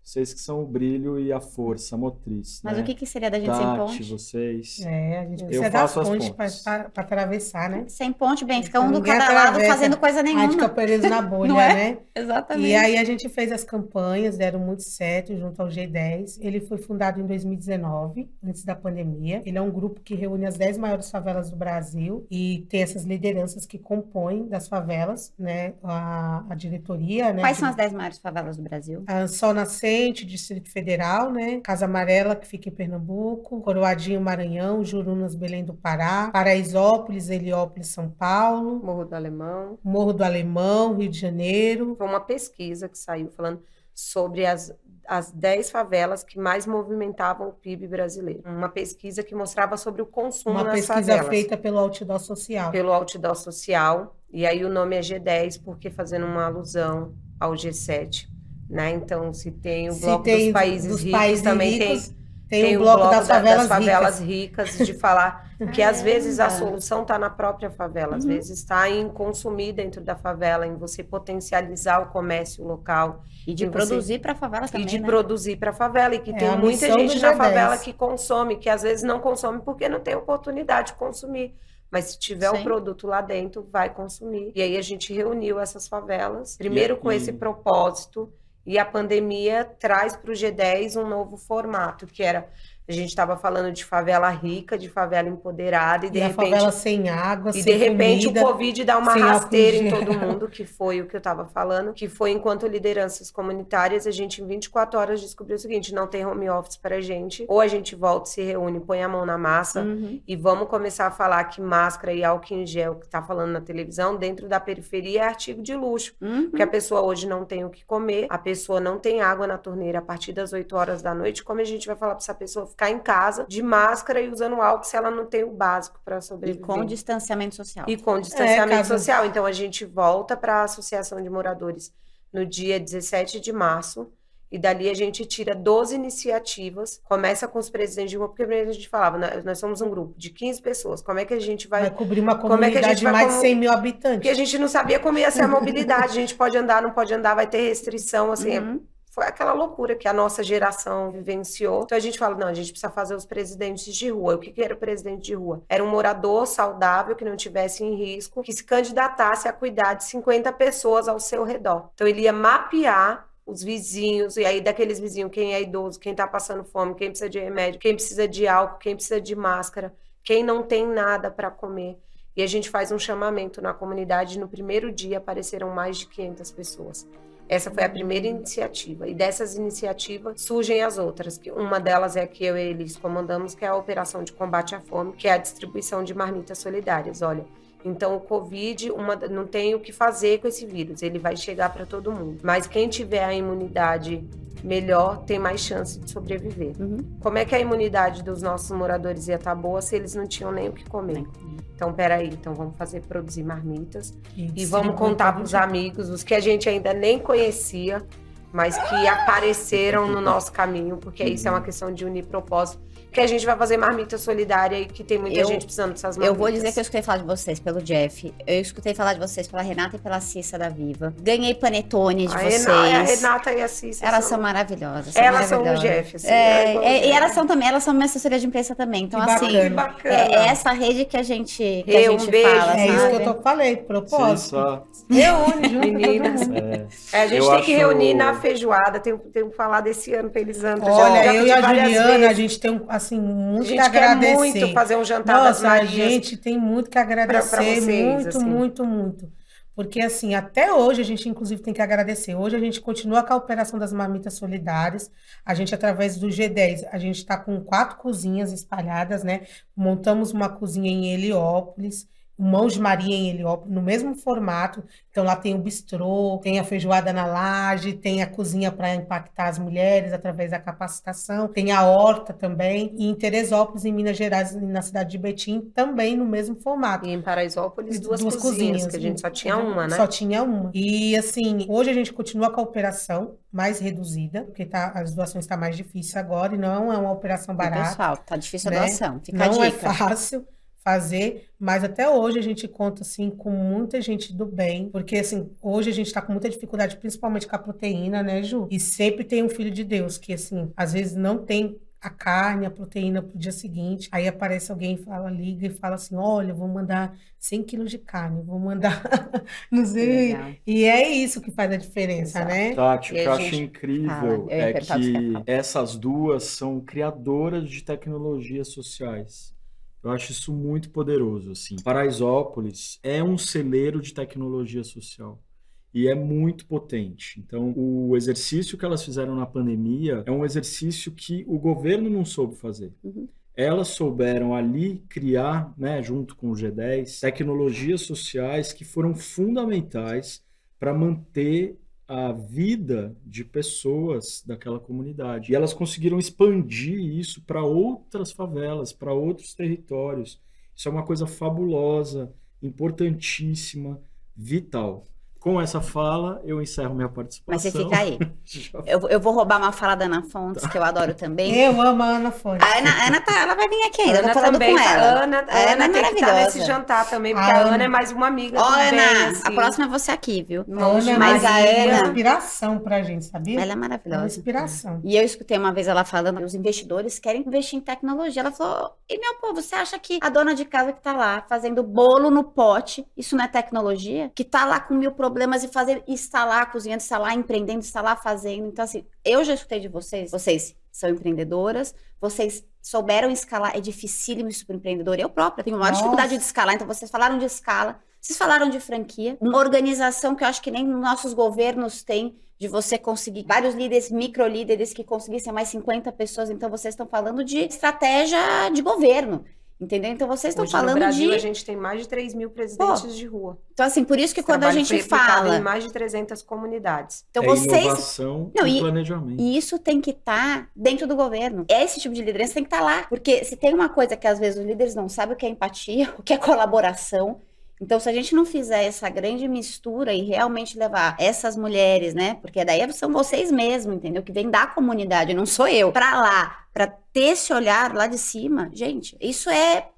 Vocês que são o brilho e a força motriz, Mas né? o que seria da gente sem Tati, ponte? vocês. É, a gente Eu precisa das faço as pontes pontes. para atravessar, né? Sem ponte, bem, fica um do Ninguém cada lado atravessa. fazendo coisa A gente nenhuma. fica preso na bolha, Não é? né? Exatamente. E aí a gente fez as campanhas, deram muito certo junto ao G10. Ele foi fundado em 2019, antes da pandemia. Ele é um grupo que reúne as 10 maiores favelas do Brasil e tem essas lideranças que compõem das favelas, né? A diretoria, né? Quais são as 10 maiores favelas do Brasil? A Sol Nascente, Distrito Federal, né? Casa Amarela, que fica em Pernambuco, Coroadinho, Maranhão, Jurunas, Belém do Pará, Paraisópolis, Heliópolis, São Paulo, Morro do Alemão. Morro do Alemão, Rio de Janeiro. Foi uma pesquisa que saiu falando sobre as 10 favelas que mais movimentavam o PIB brasileiro. Uma pesquisa que mostrava sobre o consumo Uma nas pesquisa favelas. feita pelo Outdoor Social. Pelo Outdoor Social, e aí o nome é G10, porque fazendo uma alusão ao G7, né? Então, se tem o Se Bloco tem dos Países dos Ricos, países também ricos, tem tem o o bloco das das favelas favelas ricas. ricas, de falar que às vezes a Caramba. solução está na própria favela, às vezes está em consumir dentro da favela, em você potencializar o comércio local, E de E você- produzir pra favela também, e de né? produzir para a favela, e que É tem a muita missão gente do na G10. favela que consome, que às vezes não consome porque não tem oportunidade de consumir. Mas se tiver Sim. o produto lá dentro, vai consumir. E aí a gente reuniu essas favelas, primeiro com E- esse propósito, e a pandemia traz para o G10 um novo formato, que era, a gente estava falando de favela rica, de favela empoderada, e de E a repente favela sem água, e sem de repente comida. o Covid dá uma sem álcool rasteira em em gel. todo mundo, que foi o que eu estava falando, que foi enquanto lideranças comunitárias, a gente em 24 horas descobriu o seguinte: não tem home office para a gente, ou a gente volta, se reúne, põe a mão na massa Uhum. e vamos começar a falar que máscara e álcool em gel, que está falando na televisão, dentro da periferia é artigo de luxo. Uhum. Porque a pessoa hoje não tem o que comer, a pessoa não tem água na torneira a partir das 8 horas da noite. Como a gente vai falar para essa pessoa ficar em casa de máscara e usando álcool se ela não tem o básico para E sobreviver? com distanciamento social. E com distanciamento caso- social. Então, a gente volta para a Associação de Moradores no dia 17 de março, e dali a gente tira 12 iniciativas, começa com os presidentes de rua, porque primeiro a gente falava, nós somos um grupo de 15 pessoas, como é que a gente Vai vai... cobrir uma Como é que a comunidade gente de vai mais de como- 100 mil Porque habitantes. a gente não sabia como ia ser a mobilidade, a gente pode andar, não pode andar, vai ter restrição, assim, Uhum. foi aquela loucura que a nossa geração vivenciou. Então a gente fala, não, a gente precisa fazer os presidentes de rua. O que era o presidente de rua? Era um morador saudável, que não tivesse em risco, que se candidatasse a cuidar de 50 pessoas ao seu redor. Então ele ia mapear os vizinhos, e aí daqueles vizinhos, quem é idoso, quem tá passando fome, quem precisa de remédio, quem precisa de álcool, quem precisa de máscara, quem não tem nada para comer. E a gente faz um chamamento na comunidade, no primeiro dia apareceram mais de 500 pessoas. Essa foi a primeira iniciativa, e dessas iniciativas surgem as outras, que uma delas é a que eu e eles comandamos, que é a Operação de Combate à Fome, que é a distribuição de marmitas solidárias. Olha, então o Covid não tem o que fazer com esse vírus, ele vai chegar para todo mundo, mas quem tiver a imunidade melhor tem mais chance de sobreviver. Uhum. Como é que a imunidade dos nossos moradores ia estar boa se eles não tinham nem o que comer? Então, peraí, então vamos produzir marmitas, e vamos contar para os amigos, os que a gente ainda nem conhecia, mas que apareceram no nosso caminho, porque isso é uma questão de unir propósito. Que a gente vai fazer marmita solidária e que tem muita gente precisando dessas marmitas. Eu vou dizer que eu escutei falar de vocês pelo Jeff, eu escutei falar de vocês pela Renata e pela Cissa da Viva. Ganhei panetone de vocês. A Renata e a Cissa elas são maravilhosas. Elas são o Jeff, assim. E elas são também, elas são minha assessoria de imprensa também. Então, assim, que bacana. É essa rede que a gente, Um beijo, fala. É sabe? isso que eu falei, propósito. Reúne junto, meninas. todo mundo. A gente tem que reunir na feijoada, tem que falar desse ano pra Elisandra. Olha, eu e a várias Juliana, vezes. a gente tem assim, muito que quer agradecer. muito fazer um jantar das Nossa, a Marias gente tem muito que agradecer, pra vocês, muito, assim. muito. Porque, assim, até hoje a gente, inclusive, tem que agradecer. Hoje a gente continua com a operação das marmitas solidárias. A gente, através do G10, a gente está com 4 cozinhas espalhadas, né? Montamos uma cozinha em Heliópolis, Mãos de Maria em Heliópolis, no mesmo formato. Então, lá tem o bistrô, tem a feijoada na laje, tem a cozinha para impactar as mulheres através da capacitação, tem a horta também. E em Teresópolis, em Minas Gerais, na cidade de Betim, também no mesmo formato. E em Paraisópolis, duas cozinhas, que a gente só tinha uma, né? Só tinha uma. E, assim, hoje a gente continua com a operação mais reduzida, porque as doações estão mais difíceis agora, e não é uma operação barata. Pessoal, tá difícil a né? doação. Fica a Não dica. é fácil fazer, mas até hoje a gente conta, assim, com muita gente do bem, porque, assim, hoje a gente tá com muita dificuldade, principalmente com a proteína, né, Ju? E sempre tem um filho de Deus que, assim, às vezes não tem a carne, a proteína pro dia seguinte, aí aparece alguém, liga e fala assim, olha, eu vou mandar 100 quilos de carne, vou mandar, não sei, Legal. e é isso que faz a diferença, Exato. né? Tati, o E que a eu acho gente incrível eu ia é perguntar o que você ia que falar. essas duas são criadoras de tecnologias sociais. Eu acho isso muito poderoso, assim. Paraisópolis é um celeiro de tecnologia social e é muito potente. Então, o exercício que elas fizeram na pandemia é um exercício que o governo não soube fazer. Uhum. Elas souberam ali criar, né, junto com o G10, tecnologias sociais que foram fundamentais para manter a vida de pessoas daquela comunidade. E elas conseguiram expandir isso para outras favelas, para outros territórios. Isso é uma coisa fabulosa, importantíssima, vital. Com essa fala, eu encerro minha participação. Mas você fica aí. Eu vou roubar uma fala da Ana Fontes, que eu adoro também. Eu amo a Ana Fontes. A Ana ela vai vir aqui ainda, eu Ana tô falando também, com ela. A Ana é tem que estar maravilhosa. nesse jantar também, porque A a Ana- Ana é mais uma amiga Ó, também, Ana, assim. a próxima é você aqui, viu? A Ana é Mas a uma Ana, inspiração pra gente, sabia? ela é É uma maravilhosa. inspiração. E eu escutei uma vez ela falando que os investidores querem investir em tecnologia. Ela falou, e meu povo, você acha que a dona de casa que tá lá fazendo bolo no pote, isso não é tecnologia? Que tá lá com 1000 problemas e está lá cozinhando, está lá empreendendo, está lá fazendo. Então, assim, eu já escutei de vocês são empreendedoras, vocês souberam escalar, é dificílimo isso para empreendedor. Eu própria tenho uma maior Nossa. dificuldade de escalar, então vocês falaram de escala, vocês falaram de franquia, uma organização que eu acho que nem nossos governos têm, de você conseguir vários líderes, microlíderes que conseguissem mais 50 pessoas, então vocês estão falando de estratégia de governo, entendeu? Então vocês estão Hoje falando no Brasil, de... a gente tem mais de 3.000 presidentes de rua. Então, assim, por isso que Esse quando a trabalho gente foi aplicado fala... em mais de 300 comunidades. Então, É vocês... inovação Não, e planejamento. E isso tem que estar dentro do governo. Esse tipo de liderança tem que estar lá. Porque se tem uma coisa que às vezes os líderes não sabem, o que é empatia, o que é colaboração. Então, se a gente não fizer essa grande mistura e realmente levar essas mulheres, né? Porque daí são vocês mesmos, entendeu? Que vem da comunidade, não sou eu. Pra lá, pra ter esse olhar lá de cima. Gente, isso é...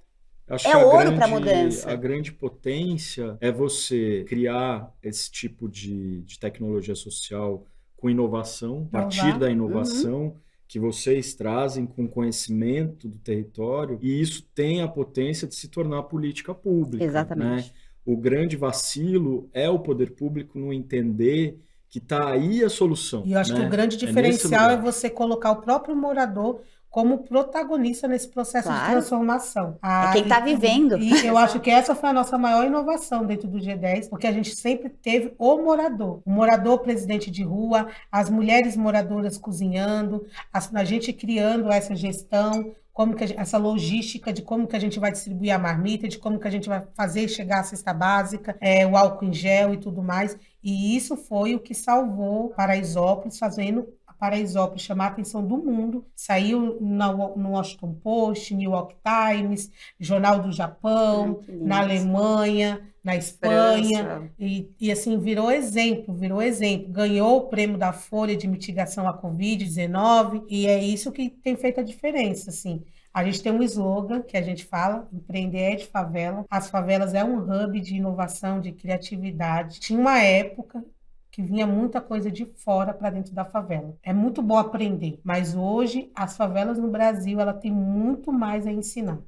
Acho É que a ouro grande, pra mudança. A grande potência é você criar esse tipo de tecnologia social com inovação, a partir Inovar. da inovação que vocês trazem com conhecimento do território, e isso tem a potência de se tornar política pública. Exatamente. Né? O grande vacilo é o poder público não entender que está aí a solução. E eu acho né? que o grande nesse diferencial é lugar. você colocar o próprio morador como protagonista nesse processo de Claro. transformação. É quem tá vivendo. E eu acho que essa foi a nossa maior inovação dentro do G10, porque a gente sempre teve o morador presidente de rua, as mulheres moradoras cozinhando, a gente criando essa gestão, essa logística de como que a gente vai distribuir a marmita, de como que a gente vai fazer chegar a cesta básica, o álcool em gel e tudo mais. E isso foi o que salvou Paraisópolis, fazendo Paraisópolis chamar a atenção do mundo. Saiu no Washington Post, New York Times, Jornal do Japão, na Alemanha, na Espanha, e assim, virou exemplo. Ganhou o prêmio da Folha de mitigação à Covid-19, e é isso que tem feito a diferença, assim. A gente tem um slogan que a gente fala, empreender é de favela. As favelas é um hub de inovação, de criatividade. Tinha uma época que vinha muita coisa de fora para dentro da favela. É muito bom aprender, mas hoje as favelas no Brasil, ela tem muito mais a ensinar.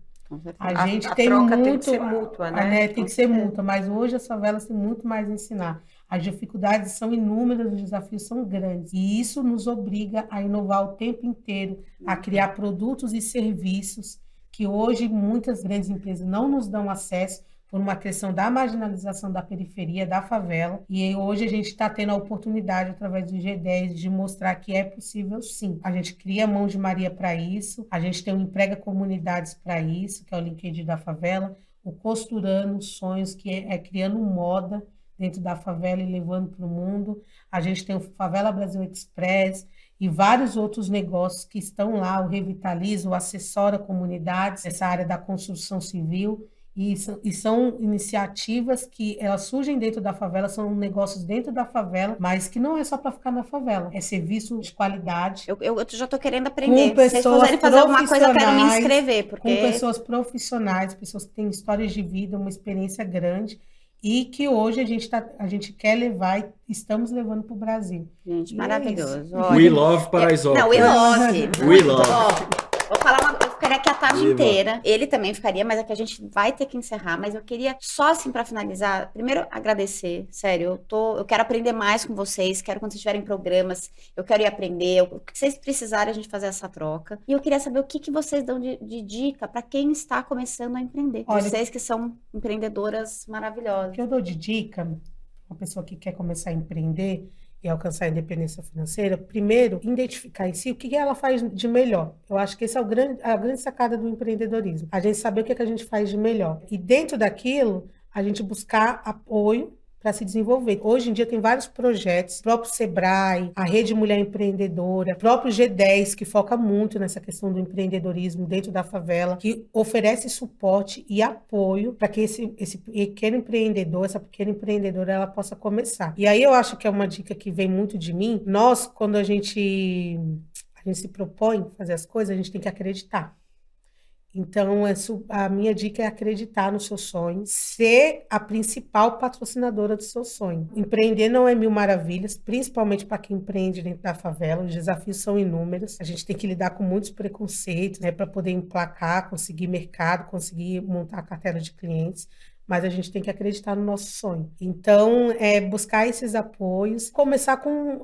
A gente tem troca muito, tem que ser mútua, né? Tem que ser mútua, mas hoje as favelas têm muito mais a ensinar. As dificuldades são inúmeras, os desafios são grandes. E isso nos obriga a inovar o tempo inteiro, a criar produtos e serviços que hoje muitas grandes empresas não nos dão acesso por uma questão da marginalização da periferia, da favela. E hoje a gente está tendo a oportunidade, através do G10, de mostrar que é possível sim. A gente cria Mãos de Maria para isso, a gente tem o Emprega Comunidades para isso, que é o LinkedIn da favela, o Costurando Sonhos, que é criando moda dentro da favela e levando para o mundo. A gente tem o Favela Brasil Express e vários outros negócios que estão lá, o Revitaliza, o Assessora Comunidades, essa área da construção civil, e são iniciativas que elas surgem dentro da favela, são negócios dentro da favela, mas que não é só para ficar na favela, é serviço de qualidade. Eu já estou querendo aprender. Com pessoas Se vocês quiserem fazer alguma coisa, eu quero me inscrever. Porque... Com pessoas profissionais, pessoas que têm histórias de vida, uma experiência grande, e que hoje a gente quer levar e estamos levando para o Brasil. Gente, maravilhoso. We love Paraisópolis. Não, we love. We love. Vou falar eu ficaria aqui a tarde inteira. Ele também ficaria, mas é que a gente vai ter que encerrar. Mas eu queria só assim para finalizar, primeiro agradecer, sério, eu quero aprender mais com vocês, quero quando vocês tiverem programas, eu quero ir aprender, o que vocês precisarem a gente fazer essa troca. E eu queria saber o que vocês dão de dica para quem está começando a empreender. Olha, vocês que são empreendedoras maravilhosas. O que eu dou de dica, uma pessoa que quer começar a empreender e alcançar a independência financeira, primeiro, identificar em si o que ela faz de melhor. Eu acho que essa é a grande sacada do empreendedorismo. A gente saber o que a gente faz de melhor. E dentro daquilo, a gente buscar apoio para se desenvolver. Hoje em dia tem vários projetos, o próprio Sebrae, a Rede Mulher Empreendedora, o próprio G10, que foca muito nessa questão do empreendedorismo dentro da favela, que oferece suporte e apoio para que esse pequeno empreendedor, essa pequena empreendedora, ela possa começar. E aí eu acho que é uma dica que vem muito de mim. Nós, quando a gente se propõe a fazer as coisas, a gente tem que acreditar. Então, a minha dica é acreditar no seu sonho, ser a principal patrocinadora do seu sonho. Empreender não é mil maravilhas, principalmente para quem empreende dentro da favela. Os desafios são inúmeros. A gente tem que lidar com muitos preconceitos, né, para poder emplacar, conseguir mercado, conseguir montar a carteira de clientes. Mas a gente tem que acreditar no nosso sonho. Então, buscar esses apoios, começar com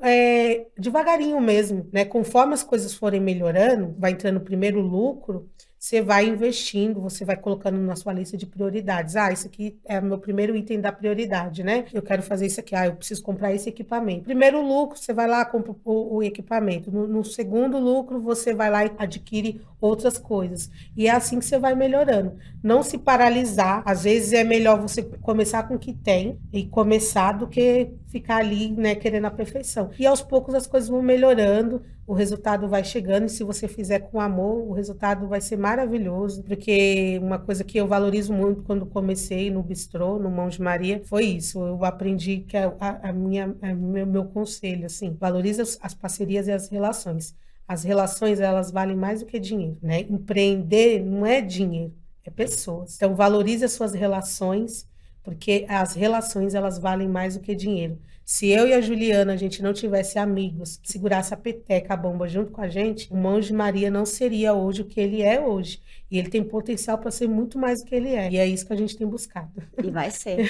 devagarinho mesmo, né? Conforme as coisas forem melhorando, vai entrando o primeiro lucro, você vai investindo, você vai colocando na sua lista de prioridades. Isso aqui é o meu primeiro item da prioridade, né? Eu quero fazer isso aqui. Eu preciso comprar esse equipamento. Primeiro lucro, você vai lá, compra o equipamento. No segundo lucro, você vai lá e adquire outras coisas. E é assim que você vai melhorando. Não se paralisar. Às vezes é melhor você começar com o que tem e começar do que ficar ali, né, querendo a perfeição. E aos poucos as coisas vão melhorando, o resultado vai chegando, e se você fizer com amor, o resultado vai ser maravilhoso, porque uma coisa que eu valorizo muito quando comecei no bistrô, no Mãos de Maria, foi isso. Eu aprendi que meu conselho, assim, valoriza as parcerias e as relações. As relações, elas valem mais do que dinheiro, né? Empreender não é dinheiro, é pessoas. Então, valorize as suas relações, porque as relações, elas valem mais do que dinheiro. Se eu e a Juliana, a gente não tivesse amigos que segurasse a peteca, a bomba junto com a gente, o Mãos de Maria não seria hoje o que ele é hoje. E ele tem potencial para ser muito mais do que ele é. E é isso que a gente tem buscado. E vai ser.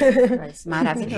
Maravilhoso.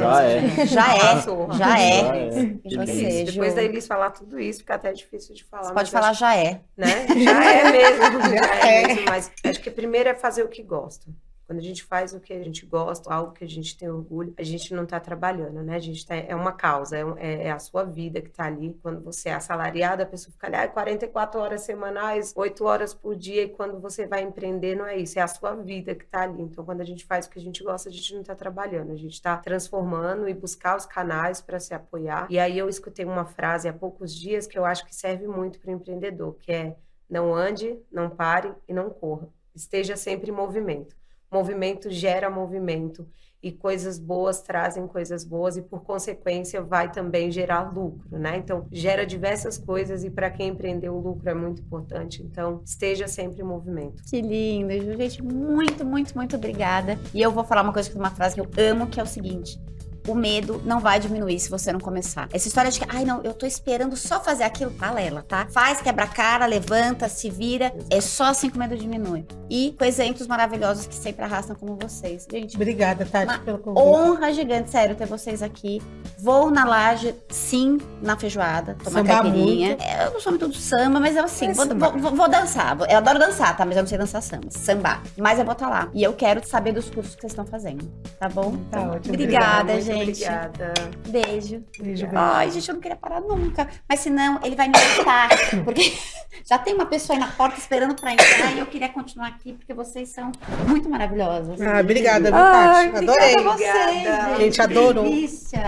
Já é. E você, depois da Elis falar tudo isso, fica até difícil de falar. Você pode falar já é. Né? Já é mesmo. Já é mesmo. Mas acho que primeiro é fazer o que gosta. Quando a gente faz o que a gente gosta, algo que a gente tem orgulho, a gente não tá trabalhando, né? A gente tá, é uma causa, é a sua vida que tá ali. Quando você é assalariado, a pessoa fica ali, 44 horas semanais, 8 horas por dia, e quando você vai empreender, não é isso, é a sua vida que tá ali. Então, quando a gente faz o que a gente gosta, a gente não tá trabalhando, a gente tá transformando e buscar os canais para se apoiar. E aí eu escutei uma frase há poucos dias que eu acho que serve muito para o empreendedor, que é: não ande, não pare e não corra. Esteja sempre em movimento. Movimento gera movimento e coisas boas trazem coisas boas e, por consequência, vai também gerar lucro, né? Então, gera diversas coisas e, para quem empreendeu, o lucro é muito importante. Então, esteja sempre em movimento. Que lindo, Ju. Gente, muito, muito, muito obrigada. E eu vou falar uma frase que eu amo, que é o seguinte: o medo não vai diminuir se você não começar. Essa história de que, não, eu tô esperando só fazer aquilo, Lela, tá? Faz, quebra a cara, levanta, se vira. É só assim que o medo diminui. E com exemplos maravilhosos que sempre arrastam como vocês. Gente, obrigada, Tati, pelo convite. Honra gigante, sério, ter vocês aqui. Vou na laje, sim, na feijoada, tomar Sambar caipirinha. muito. Eu não sou muito do samba, mas eu assim, vou dançar. Eu adoro dançar, tá? Mas eu não sei dançar sambar. Mas eu vou estar lá. E eu quero saber dos cursos que vocês estão fazendo, tá bom? Tá ótimo. Obrigada, Muito gente. Obrigada. Beijo. Beijo. Ai, gente, eu não queria parar nunca. Mas senão ele vai me matar. Porque já tem uma pessoa aí na porta esperando pra entrar e eu queria continuar aqui porque vocês são muito maravilhosas. Obrigada, viu, Tati? Adorei. Obrigada a vocês, Obrigada. Gente, adorou. Que delícia.